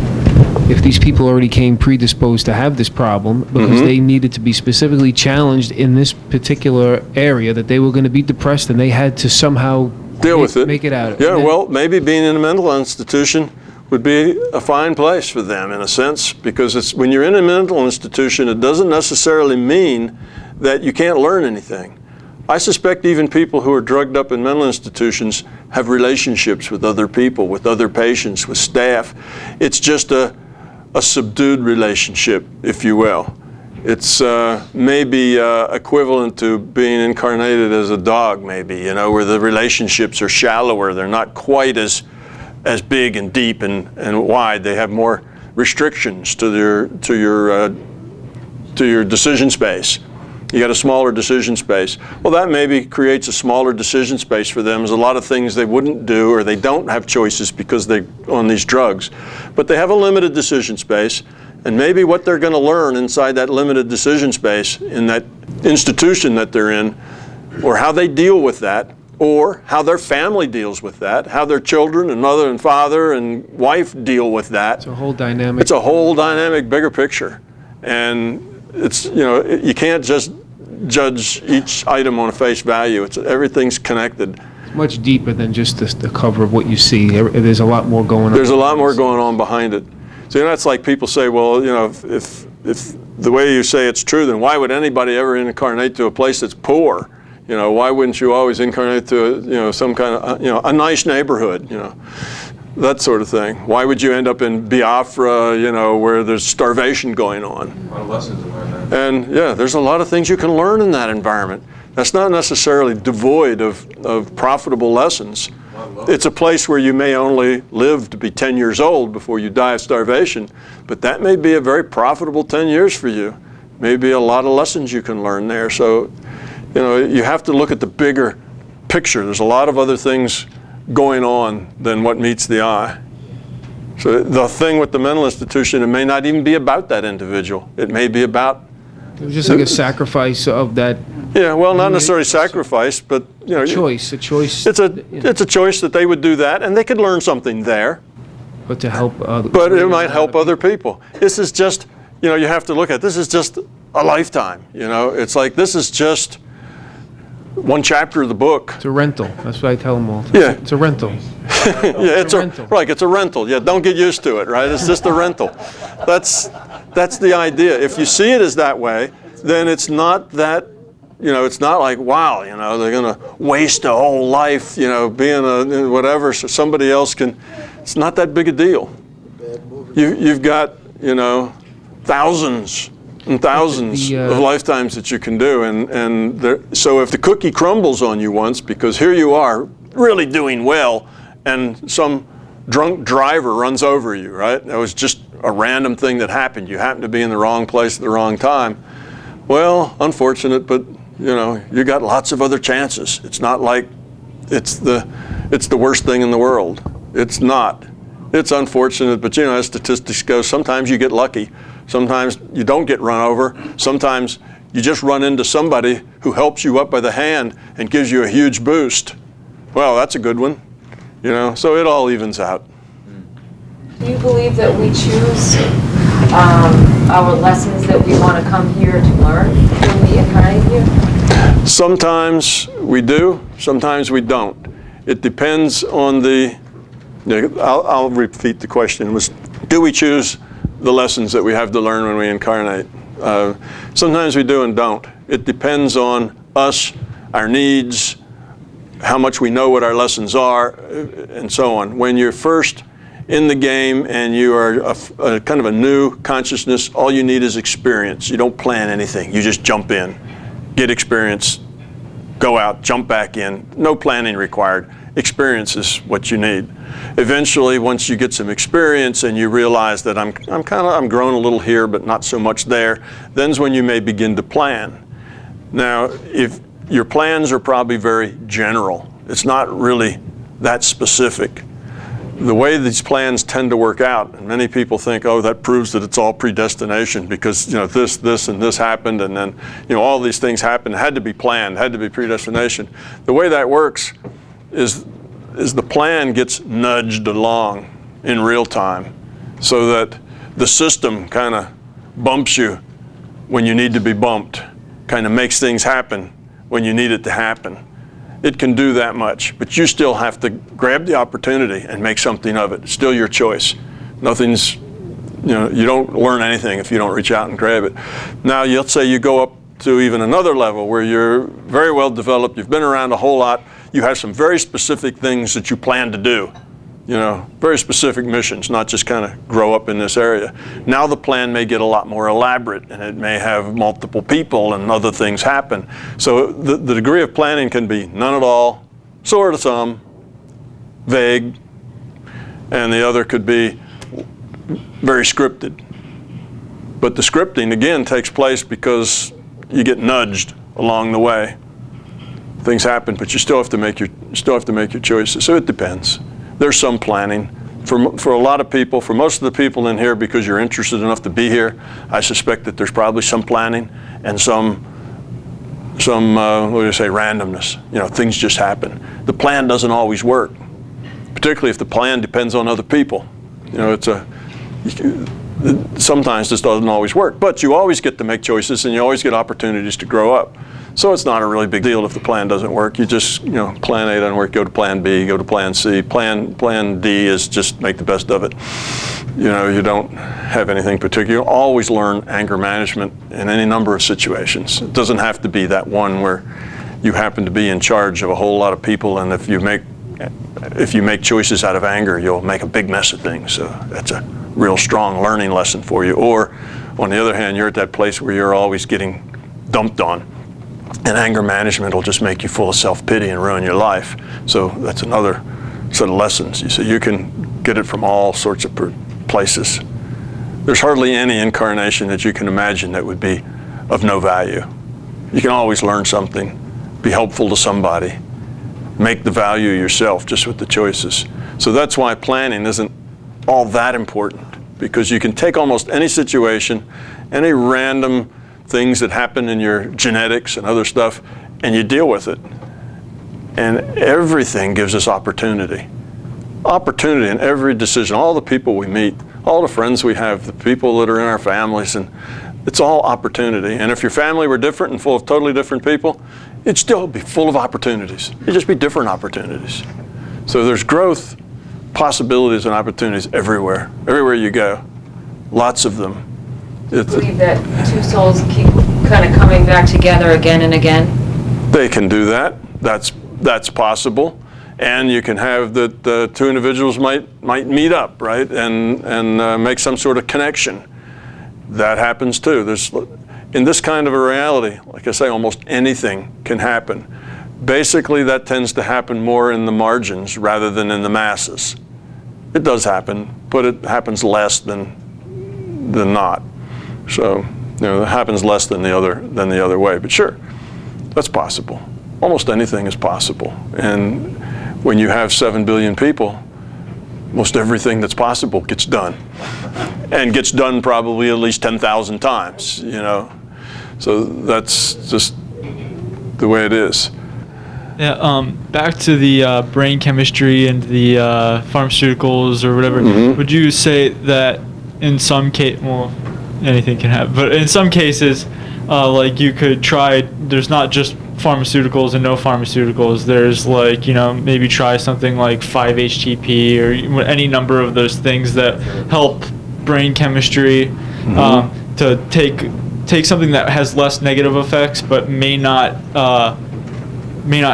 If these people already came predisposed to have this problem because they needed to be specifically challenged in this particular area, that they were going to be depressed and they had to somehow deal with it. Make it out. Yeah, well, maybe being in a mental institution would be a fine place for them in a sense, because it's when you're in a mental institution, it doesn't necessarily mean that you can't learn anything. I suspect even people who are drugged up in mental institutions have relationships with other people, with other patients, with staff. It's just a subdued relationship, if you will. It's maybe equivalent to being incarnated as a dog, maybe, you know, where the relationships are shallower. They're not quite as big and deep and wide. They have more restrictions to your decision space. You got a smaller decision space. Well, that maybe creates a smaller decision space for them. There's a lot of things they wouldn't do, or they don't have choices because they're on these drugs. But they have a limited decision space, and maybe what they're going to learn inside that limited decision space in that institution that they're in, or how they deal with that, or how their family deals with that, how their children and mother and father and wife deal with that. It's a whole dynamic. It's a whole dynamic, bigger picture. And it's, you know, you can't just judge each item on a face value. Everything's connected. It's much deeper than just the cover of what you see. There's a lot more going on. There's a lot more going on behind it. So, you know, it's like people say, well, you know, if the way you say it's true, then why would anybody ever incarnate to a place that's poor? You know, why wouldn't you always incarnate to, you know, some kind of, you know, a nice neighborhood, you know, that sort of thing. Why would you end up in Biafra, you know, where there's starvation going on? A lot of lessons to learn there. And yeah, there's a lot of things you can learn in that environment. That's not necessarily devoid of profitable lessons. It's a place where you may only live to be 10 years old before you die of starvation, but that may be a very profitable 10 years for you. Maybe a lot of lessons you can learn there. So, you know, you have to look at the bigger picture. There's a lot of other things going on than what meets the eye. So the thing with the mental institution, it may not even be about that individual. It may be about... It was just like a sacrifice of that... Yeah, well, not necessarily sacrifice, but, you know... A choice. It's a choice that they would do that, and they could learn something there. But to help... but it might help other people. This is just, you know, you have to look at, this is just a lifetime, you know? It's like, this is just one chapter of the book. It's a rental. That's what I tell them all. Yeah. It's a rental. Yeah, it's a rental. Right, it's a rental. Yeah, don't get used to it, right? It's just a rental. That's the idea. If you see it as that way, then it's not that, you know, it's not like, wow, you know, they're going to waste a whole life, you know, being a whatever, so somebody else can. It's not that big a deal. You've got, you know, thousands and thousands of lifetimes that you can do, and so if the cookie crumbles on you once, because here you are really doing well, and some drunk driver runs over you, right? That was just a random thing that happened. You happened to be in the wrong place at the wrong time. Well, unfortunate, but you know, you got lots of other chances. It's not like it's the worst thing in the world. It's not. It's unfortunate, but you know, as statistics go, sometimes you get lucky. Sometimes you don't get run over. Sometimes you just run into somebody who helps you up by the hand and gives you a huge boost. Well, that's a good one. You know, so it all evens out. Do you believe that we choose our lessons that we want to come here to learn when we incarnate here? Sometimes we do, sometimes we don't. It depends on the, I'll repeat the question. It was, do we choose the lessons that we have to learn when we incarnate? Sometimes we do and don't. It depends on us, our needs, how much we know what our lessons are, and so on. When you're first in the game and you are a kind of a new consciousness, all you need is experience. You don't plan anything. You just jump in, get experience, go out, jump back in. No planning required. Experience is what you need. Eventually, once you get some experience and you realize that I'm grown a little here, but not so much there, then's when you may begin to plan. Now, if your plans are probably very general, it's not really that specific. The way these plans tend to work out, and many people think, oh, that proves that it's all predestination because this and this happened, and then all these things happened. It had to be planned, had to be predestination. The way that works is the plan gets nudged along in real time, so that the system kind of bumps you when you need to be bumped, kind of makes things happen when you need it to happen. It can do that much, but you still have to grab the opportunity and make something of it. It's still your choice. Nothing's, you don't learn anything if you don't reach out and grab it. Now, let's say you go up to even another level where you're very well developed, you've been around a whole lot, you have some very specific things that you plan to do. Very specific missions, not just kind of grow up in this area. Now the plan may get a lot more elaborate, and it may have multiple people and other things happen. So the degree of planning can be none at all, sort of some, vague, and the other could be very scripted. But the scripting, again, takes place because you get nudged along the way. Things happen, but you still have to make your choices. So it depends. There's some planning. For a lot of people, for most of the people in here, because you're interested enough to be here, I suspect that there's probably some planning and some what do you say, randomness. Things just happen. The plan doesn't always work, particularly if the plan depends on other people. Sometimes this doesn't always work, but you always get to make choices and you always get opportunities to grow up. So it's not a really big deal if the plan doesn't work. You just, plan A doesn't work, go to plan B, go to plan C. Plan D is just make the best of it. You don't have anything particular. You always learn anger management in any number of situations. It doesn't have to be that one where you happen to be in charge of a whole lot of people, and if you make choices out of anger, you'll make a big mess of things. So that's a real strong learning lesson for you. Or on the other hand, you're at that place where you're always getting dumped on. And anger management will just make you full of self-pity and ruin your life. So that's another set of lessons. You can get it from all sorts of places. There's hardly any incarnation that you can imagine that would be of no value. You can always learn something, be helpful to somebody, make the value yourself just with the choices. So that's why planning isn't all that important, because you can take almost any situation, any random things that happen in your genetics and other stuff, and you deal with it. And everything gives us opportunity. Opportunity in every decision. All the people we meet, all the friends we have, the people that are in our families, and it's all opportunity. And if your family were different and full of totally different people, it'd still be full of opportunities. It'd just be different opportunities. So there's growth, possibilities, and opportunities everywhere. Everywhere you go. Lots of them. I believe that two souls keep kind of coming back together again and again. They can do that. That's possible, and you can have that the two individuals might meet up, right, and make some sort of connection. That happens too. In this kind of a reality, like I say, almost anything can happen. Basically, that tends to happen more in the margins rather than in the masses. It does happen, but it happens less than not. So, it happens less than the other way. But sure, that's possible. Almost anything is possible. And when you have 7 billion people, most everything that's possible gets done. And gets done probably at least 10,000 times, So that's just the way it is. Yeah, back to the brain chemistry and the pharmaceuticals or whatever. Would you say that in some case, well, anything can happen, but in some cases, like you could try, there's not just pharmaceuticals and no pharmaceuticals. There's like, maybe try something like 5-HTP or any number of those things that help brain chemistry to take something that has less negative effects but may not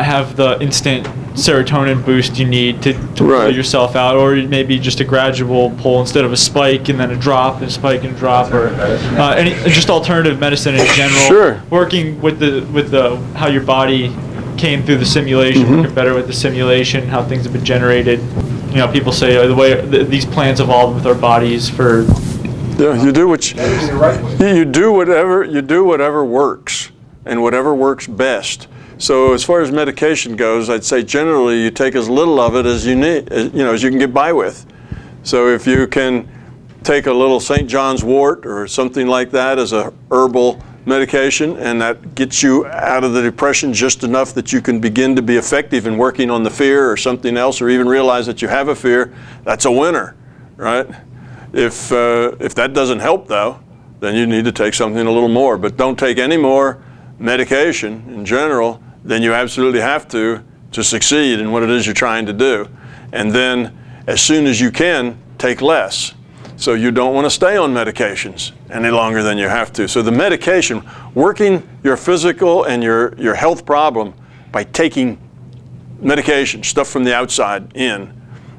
have the instant serotonin boost you need to pull yourself out, or maybe just a gradual pull instead of a spike and then a drop and a spike and drop, or any just alternative medicine in general. Sure. Working with the how your body came through the simulation, working better with the simulation, how things have been generated. People say the way these plants evolved with our bodies for. Yeah, you do whatever works, and whatever works best. So as far as medication goes, I'd say generally you take as little of it as you need, as you can get by with. So if you can take a little St. John's wort or something like that as a herbal medication, and that gets you out of the depression just enough that you can begin to be effective in working on the fear or something else, or even realize that you have a fear, that's a winner, right? If that doesn't help though, then you need to take something a little more, but don't take any more medication in general than you absolutely have to succeed in what it is you're trying to do. And then as soon as you can, take less. So you don't want to stay on medications any longer than you have to. So the medication, working your physical and your health problem by taking medication, stuff from the outside in,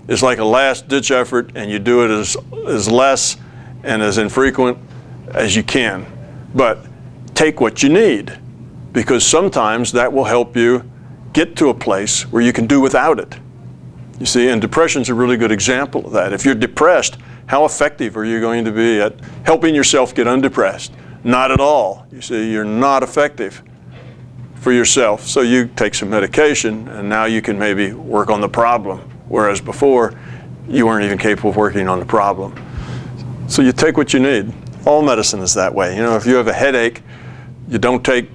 is like a last ditch effort, and you do it as less and as infrequent as you can. But take what you need, because sometimes that will help you get to a place where you can do without it. You see, and depression's a really good example of that. If you're depressed, how effective are you going to be at helping yourself get undepressed? Not at all. You see, you're not effective for yourself. So you take some medication, and now you can maybe work on the problem, whereas before, you weren't even capable of working on the problem. So you take what you need. All medicine is that way. If you have a headache, you don't take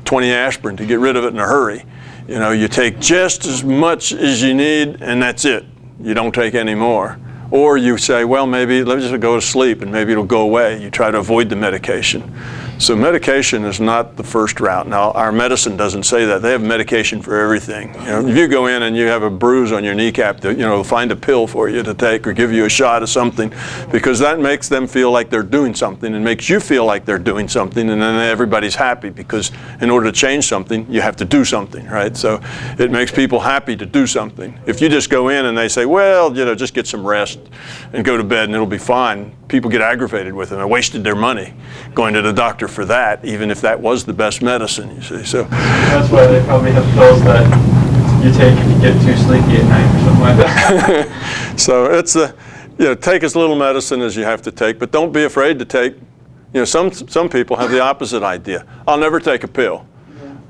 20 aspirin to get rid of it in a hurry. You take just as much as you need, and that's it. You don't take any more. Or you say, well, maybe let me just go to sleep and maybe it'll go away. You try to avoid the medication. So medication is not the first route. Now, our medicine doesn't say that. They have medication for everything. If you go in and you have a bruise on your kneecap, they'll find a pill for you to take or give you a shot of something, because that makes them feel like they're doing something and makes you feel like they're doing something, and then everybody's happy, because in order to change something, you have to do something, right? So it makes people happy to do something. If you just go in and they say, well, just get some rest and go to bed and it'll be fine, people get aggravated with them. They wasted their money going to the doctor for that, even if that was the best medicine, you see. So that's why they probably have pills that you take if you get too sleepy at night or something like that. So it's take as little medicine as you have to take, but don't be afraid to take. Some people have the opposite idea. I'll never take a pill.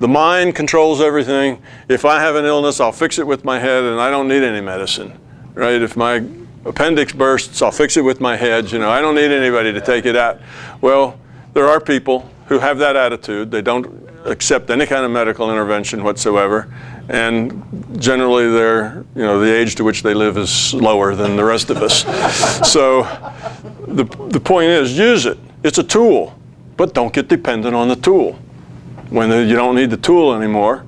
The mind controls everything. If I have an illness, I'll fix it with my head, and I don't need any medicine, right? If my appendix bursts, I'll fix it with my head. I don't need anybody to take it out. Well, there are people who have that attitude. They don't accept any kind of medical intervention whatsoever, and generally the age to which they live is lower than the rest of us. So the point is, use it. It's a tool, but don't get dependent on the tool. When you don't need the tool anymore,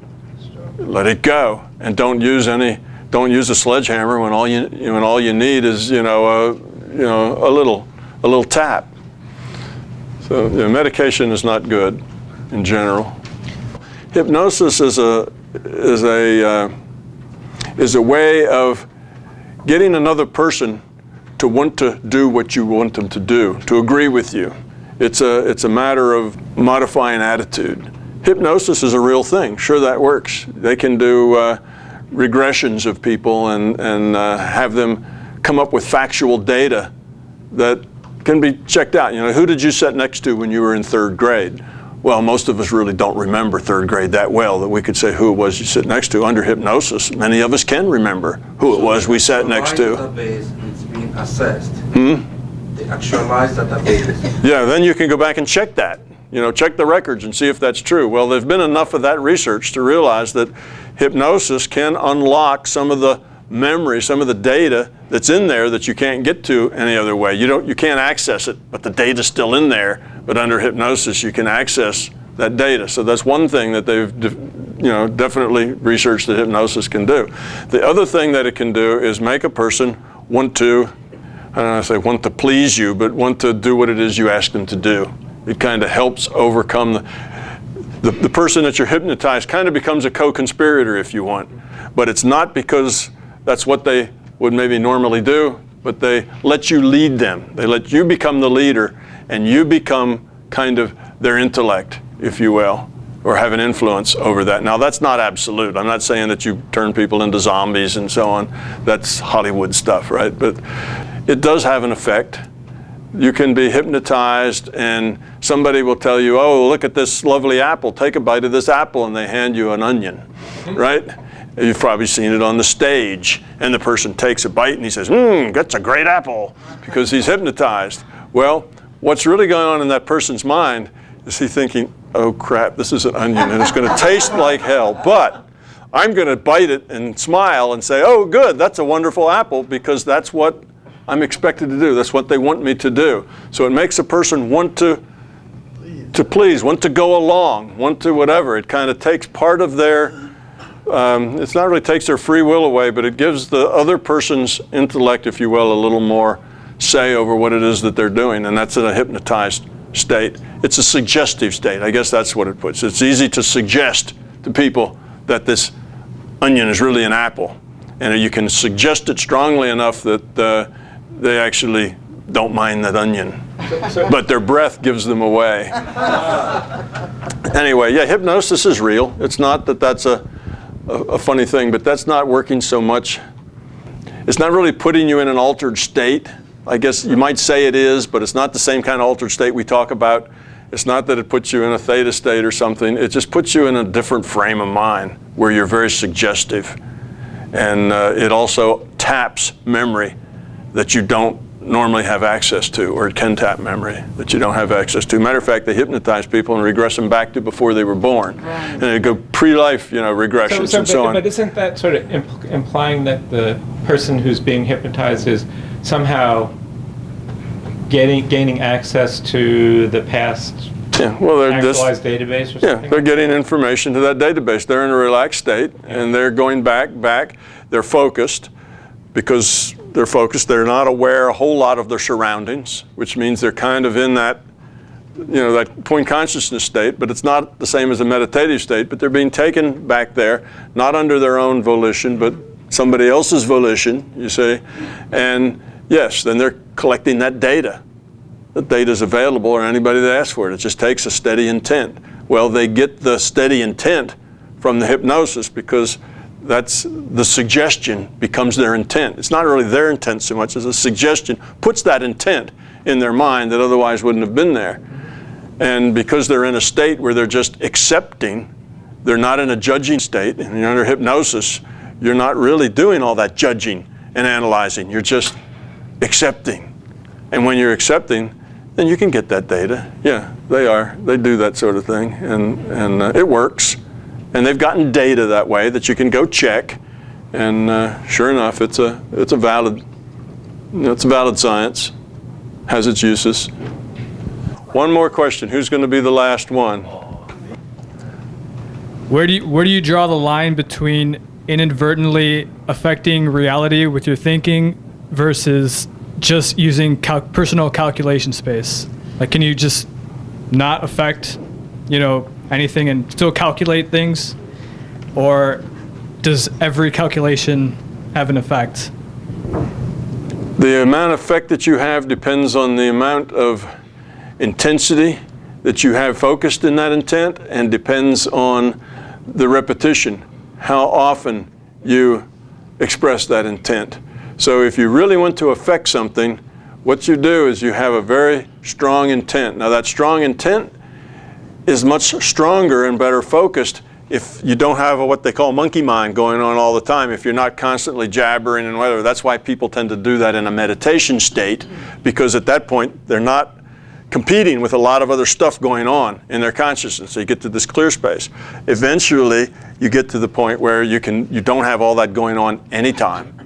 let it go, and don't use a sledgehammer when all you need is a little tap. So medication is not good in general. Hypnosis is a way of getting another person to want to do what you want them to do, to agree with you. It's a matter of modifying attitude. Hypnosis is a real thing. Sure, that works. They can do regressions of people and have them come up with factual data that can be checked out. Who did you sit next to when you were in third grade? Well, most of us really don't remember third grade that well that we could say who it was you sit next to. Under hypnosis, many of us can remember who it was we sat next to. Database is being assessed. The actualized database. Yeah, then you can go back and check that. check the records and see if that's true. Well, there's been enough of that research to realize that hypnosis can unlock some of the memory, some of the data that's in there that you can't get to any other way. You can't access it, but the data's still in there. But under hypnosis, you can access that data. So that's one thing that they've definitely researched that hypnosis can do. The other thing that it can do is make a person want to, I don't know how to say want to please you, but want to do what it is you ask them to do. It kind of helps overcome the person that you're hypnotized kind of becomes a co-conspirator if you want. But it's not because that's what they would maybe normally do, but they let you lead them. They let you become the leader, and you become kind of their intellect, if you will, or have an influence over that. Now, that's not absolute. I'm not saying that you turn people into zombies and so on. That's Hollywood stuff, right? But it does have an effect. You can be hypnotized, and somebody will tell you, oh, look at this lovely apple. Take a bite of this apple, and they hand you an onion, right? You've probably seen it on the stage, and the person takes a bite and he says, that's a great apple, because he's hypnotized. Well, what's really going on in that person's mind is he thinking, oh crap, this is an onion and it's going to taste like hell, but I'm going to bite it and smile and say, oh good, that's a wonderful apple, because that's what I'm expected to do. That's what they want me to do. So it makes a person want to please, want to go along, want to whatever. It kind of takes part of their it's not really takes their free will away, but it gives the other person's intellect, if you will, a little more say over what it is that they're doing, and that's in a hypnotized state. It's a suggestive state. I guess that's what it puts. It's easy to suggest to people that this onion is really an apple, and you can suggest it strongly enough that they actually don't mind that onion, but their breath gives them away. Anyway, yeah, hypnosis is real. It's not that that's a funny thing, but that's not working so much. It's not really putting you in an altered state. I guess you might say it is, but it's not the same kind of altered state we talk about. It's not that it puts you in a theta state or something. It just puts you in a different frame of mind where you're very suggestive. And it also taps memory that you don't normally have access to, or it can tap memory that you don't have access to. Matter of fact, they hypnotize people and regress them back to before they were born. Right. And they go pre-life, regressions and so on. But isn't that sort of implying that the person who's being hypnotized is somehow gaining access to the past actualized database or something? Yeah, they're getting information to that database. They're in a relaxed state, and they're going back. They're focused. Because they're focused, they're not aware a whole lot of their surroundings, which means they're kind of in that, that point consciousness state, but it's not the same as a meditative state, but they're being taken back there, not under their own volition, but somebody else's volition, you see. And yes, then they're collecting that data. The data is available, or anybody that asks for it. It just takes a steady intent. Well, they get the steady intent from the hypnosis because that's the suggestion becomes their intent. It's not really their intent so much as a suggestion puts that intent in their mind that otherwise wouldn't have been there. And because they're in a state where they're just accepting, they're not in a judging state, and you're under hypnosis, you're not really doing all that judging and analyzing. You're just accepting. And when you're accepting, then you can get that data. Yeah, they do that sort of thing, and it works. And they've gotten data that way that you can go check, and sure enough, it's a valid science, has its uses. One more question. Who's going to be the last one? Where do you draw the line between inadvertently affecting reality with your thinking versus just using personal calculation space? Like, can you just not affect, anything and still calculate things? Or does every calculation have an effect? The amount of effect that you have depends on the amount of intensity that you have focused in that intent, and depends on the repetition, how often you express that intent. So if you really want to affect something, what you do is you have a very strong intent. Now that strong intent is much stronger and better focused if you don't have what they call monkey mind going on all the time, if you're not constantly jabbering and whatever. That's why people tend to do that in a meditation state, because at that point they're not competing with a lot of other stuff going on in their consciousness. So you get to this clear space. Eventually, you get to the point where you don't have all that going on anytime.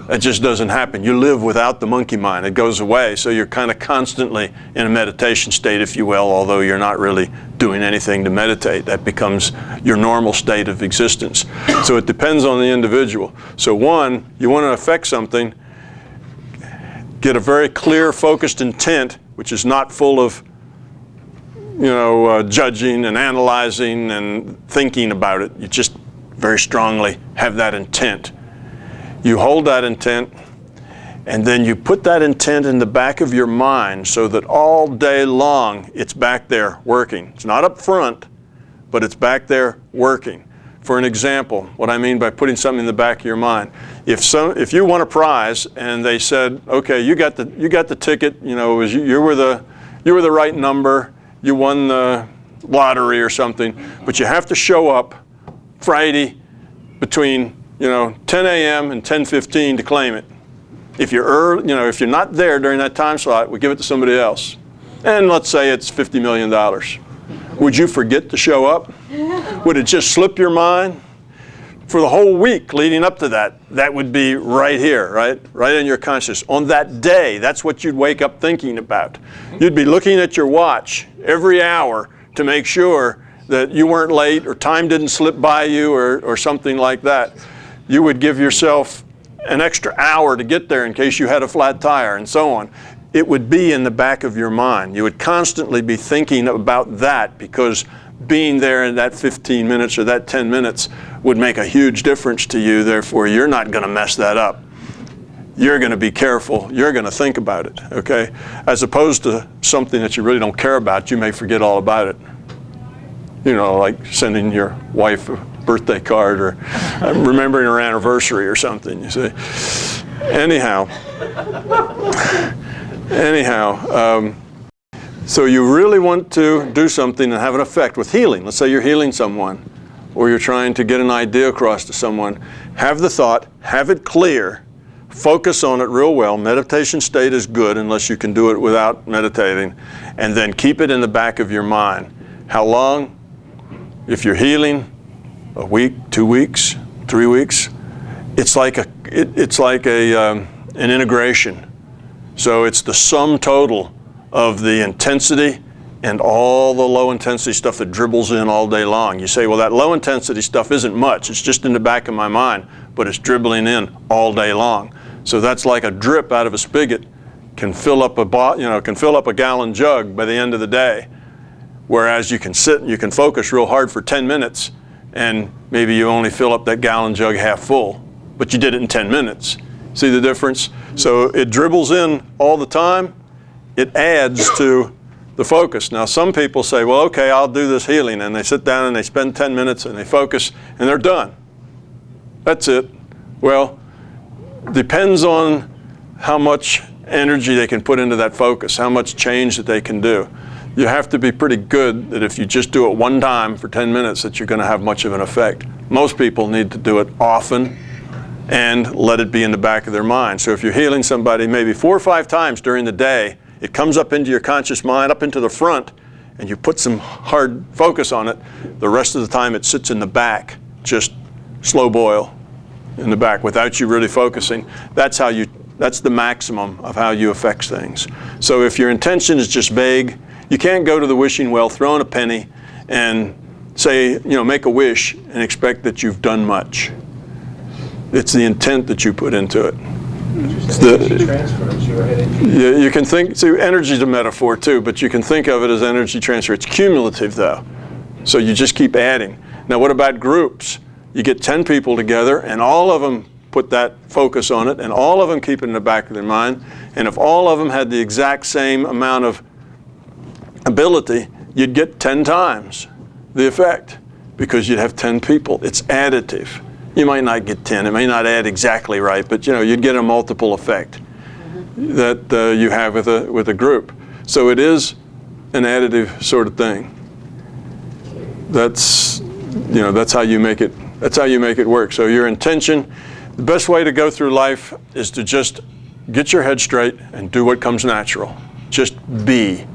It just doesn't happen. You live without the monkey mind. It goes away. So you're kind of constantly in a meditation state, if you will, although you're not really doing anything to meditate. That becomes your normal state of existence. So it depends on the individual. So one, you want to affect something, get a very clear, focused intent, which is not full of, judging and analyzing and thinking about it. You just very strongly have that intent. You hold that intent, and then you put that intent in the back of your mind so that all day long it's back there working. It's not up front, but it's back there working. For an example, what I mean by putting something in the back of your mind, if you won a prize and they said, okay, you got the ticket, you were the right number, you won the lottery or something, but you have to show up Friday between 10 a.m. and 10:15 to claim it. If you're early, if you're not there during that time slot, we give it to somebody else. And let's say it's $50 million. Would you forget to show up? Would it just slip your mind? For the whole week leading up to that, that would be right here, right in your consciousness. On that day, that's what you'd wake up thinking about. You'd be looking at your watch every hour to make sure that you weren't late or time didn't slip by you or something like that. You would give yourself an extra hour to get there in case you had a flat tire and so on. It would be in the back of your mind. You would constantly be thinking about that because being there in that 15 minutes or that 10 minutes would make a huge difference to you. Therefore, you're not going to mess that up. You're going to be careful. You're going to think about it, okay? As opposed to something that you really don't care about, you may forget all about it. Like sending your wife a birthday card or remembering her anniversary or something, you see. Anyhow, so you really want to do something and have an effect with healing. Let's say you're healing someone or you're trying to get an idea across to someone. Have the thought, have it clear, focus on it real well. Meditation state is good unless you can do it without meditating, and then keep it in the back of your mind. How long? If you're healing, a week, 2 weeks, 3 weeks, it's like an integration. So it's the sum total of the intensity and all the low intensity stuff that dribbles in all day long. You say, well, that low intensity stuff isn't much. It's just in the back of my mind, but it's dribbling in all day long. So that's like a drip out of a spigot can fill up a gallon jug by the end of the day. Whereas you can sit and you can focus real hard for 10 minutes and maybe you only fill up that gallon jug half full, but you did it in 10 minutes. See the difference? So it dribbles in all the time. It adds to the focus. Now some people say, well, okay, I'll do this healing, and they sit down and they spend 10 minutes and they focus and they're done. That's it. Well, depends on how much energy they can put into that focus, how much change that they can do. You have to be pretty good that if you just do it one time for 10 minutes that you're going to have much of an effect. Most people need to do it often and let it be in the back of their mind. So if you're healing somebody maybe 4 or 5 times during the day, it comes up into your conscious mind, up into the front, and you put some hard focus on it. The rest of the time it sits in the back, just slow boil in the back without you really focusing. That's the maximum of how you affect things. So if your intention is just vague, you can't go to the wishing well, throw in a penny, and say, make a wish and expect that you've done much. It's the intent that you put into it. You can think, so energy is a metaphor too, but you can think of it as energy transfer. It's cumulative though. So you just keep adding. Now what about groups? You get 10 people together and all of them put that focus on it and all of them keep it in the back of their mind. And if all of them had the exact same amount of ability, you'd get 10 times the effect because you'd have 10 people. It's additive. You might not get 10. It may not add exactly right, but you'd get a multiple effect that you have with a group. So it is an additive sort of thing. That's how you make it. That's how you make it work. So your intention, the best way to go through life is to just get your head straight and do what comes natural. Just be.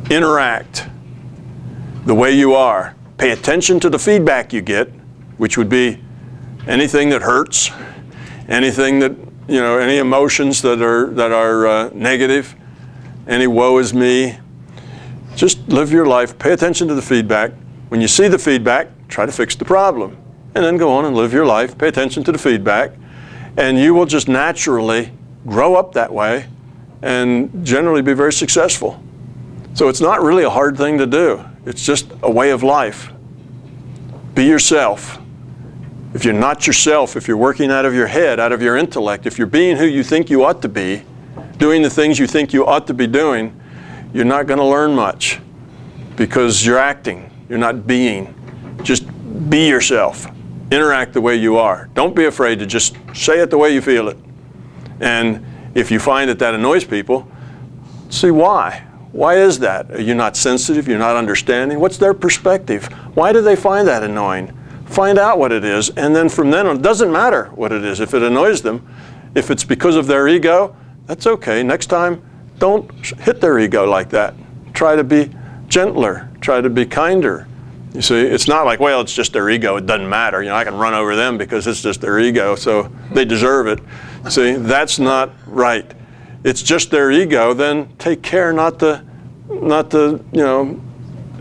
interact the way you are. Pay attention to the feedback you get, which would be anything that hurts, anything that, any emotions that are negative, any woe is me. Just live your life, pay attention to the feedback. When you see the feedback, try to fix the problem. And then go on and live your life, pay attention to the feedback, and you will just naturally grow up that way and generally be very successful. So it's not really a hard thing to do. It's just a way of life. Be yourself. If you're not yourself, if you're working out of your head, out of your intellect, if you're being who you think you ought to be, doing the things you think you ought to be doing, you're not going to learn much because you're acting, you're not being. Just be yourself. Interact the way you are. Don't be afraid to just say it the way you feel it. And if you find that annoys people, see why. Why is that? Are you not sensitive? You're not understanding? What's their perspective? Why do they find that annoying? Find out what it is, and then from then on, it doesn't matter what it is. If it annoys them, if it's because of their ego, that's okay. Next time, don't hit their ego like that. Try to be gentler. Try to be kinder. You see, it's not like, well, it's just their ego, it doesn't matter. I can run over them because it's just their ego, so they deserve it. See, that's not right. It's just their ego, then take care not to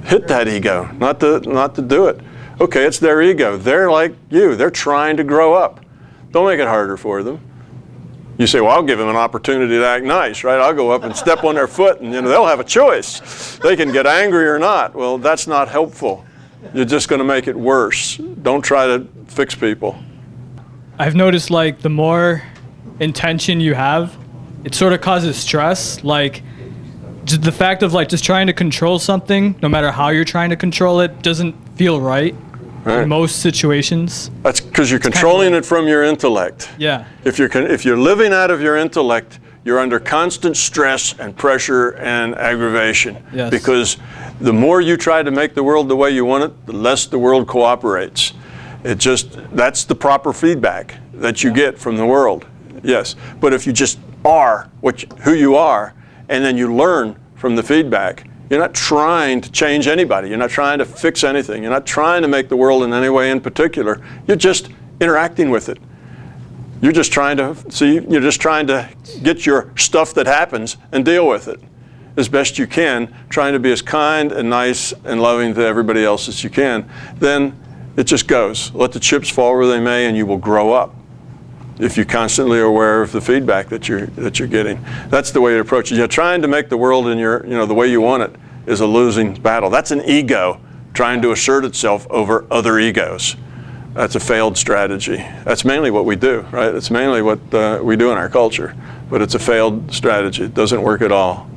hit that ego, not to do it. Okay, it's their ego. They're like you. They're trying to grow up. Don't make it harder for them. You say, well, I'll give them an opportunity to act nice, right? I'll go up and step on their foot, and they'll have a choice. They can get angry or not. Well, that's not helpful. You're just going to make it worse. Don't try to fix people. I've noticed the more intention you have, it sort of causes stress. Just the fact of just trying to control something, no matter how you're trying to control it, doesn't feel right. Right. In most situations. That's because you're controlling it from your intellect. Yeah. If you're living out of your intellect, you're under constant stress and pressure and aggravation. Yes. Because the more you try to make the world the way you want it, the less the world cooperates. That's the proper feedback that you get from the world. Yes. But if you just are who you are, and then you learn from the feedback, you're not trying to change anybody. You're not trying to fix anything. You're not trying to make the world in any way in particular. You're just interacting with it. You're just trying to get your stuff that happens and deal with it as best you can, trying to be as kind and nice and loving to everybody else as you can. Then it just goes. Let the chips fall where they may, and you will grow up if you constantly are aware of the feedback that you're getting. That's the way to approach it. You're trying to make the world in the way you want it is a losing battle. That's an ego trying to assert itself over other egos. That's a failed strategy. That's mainly what we do, right? It's mainly what we do in our culture, but it's a failed strategy. It doesn't work at all.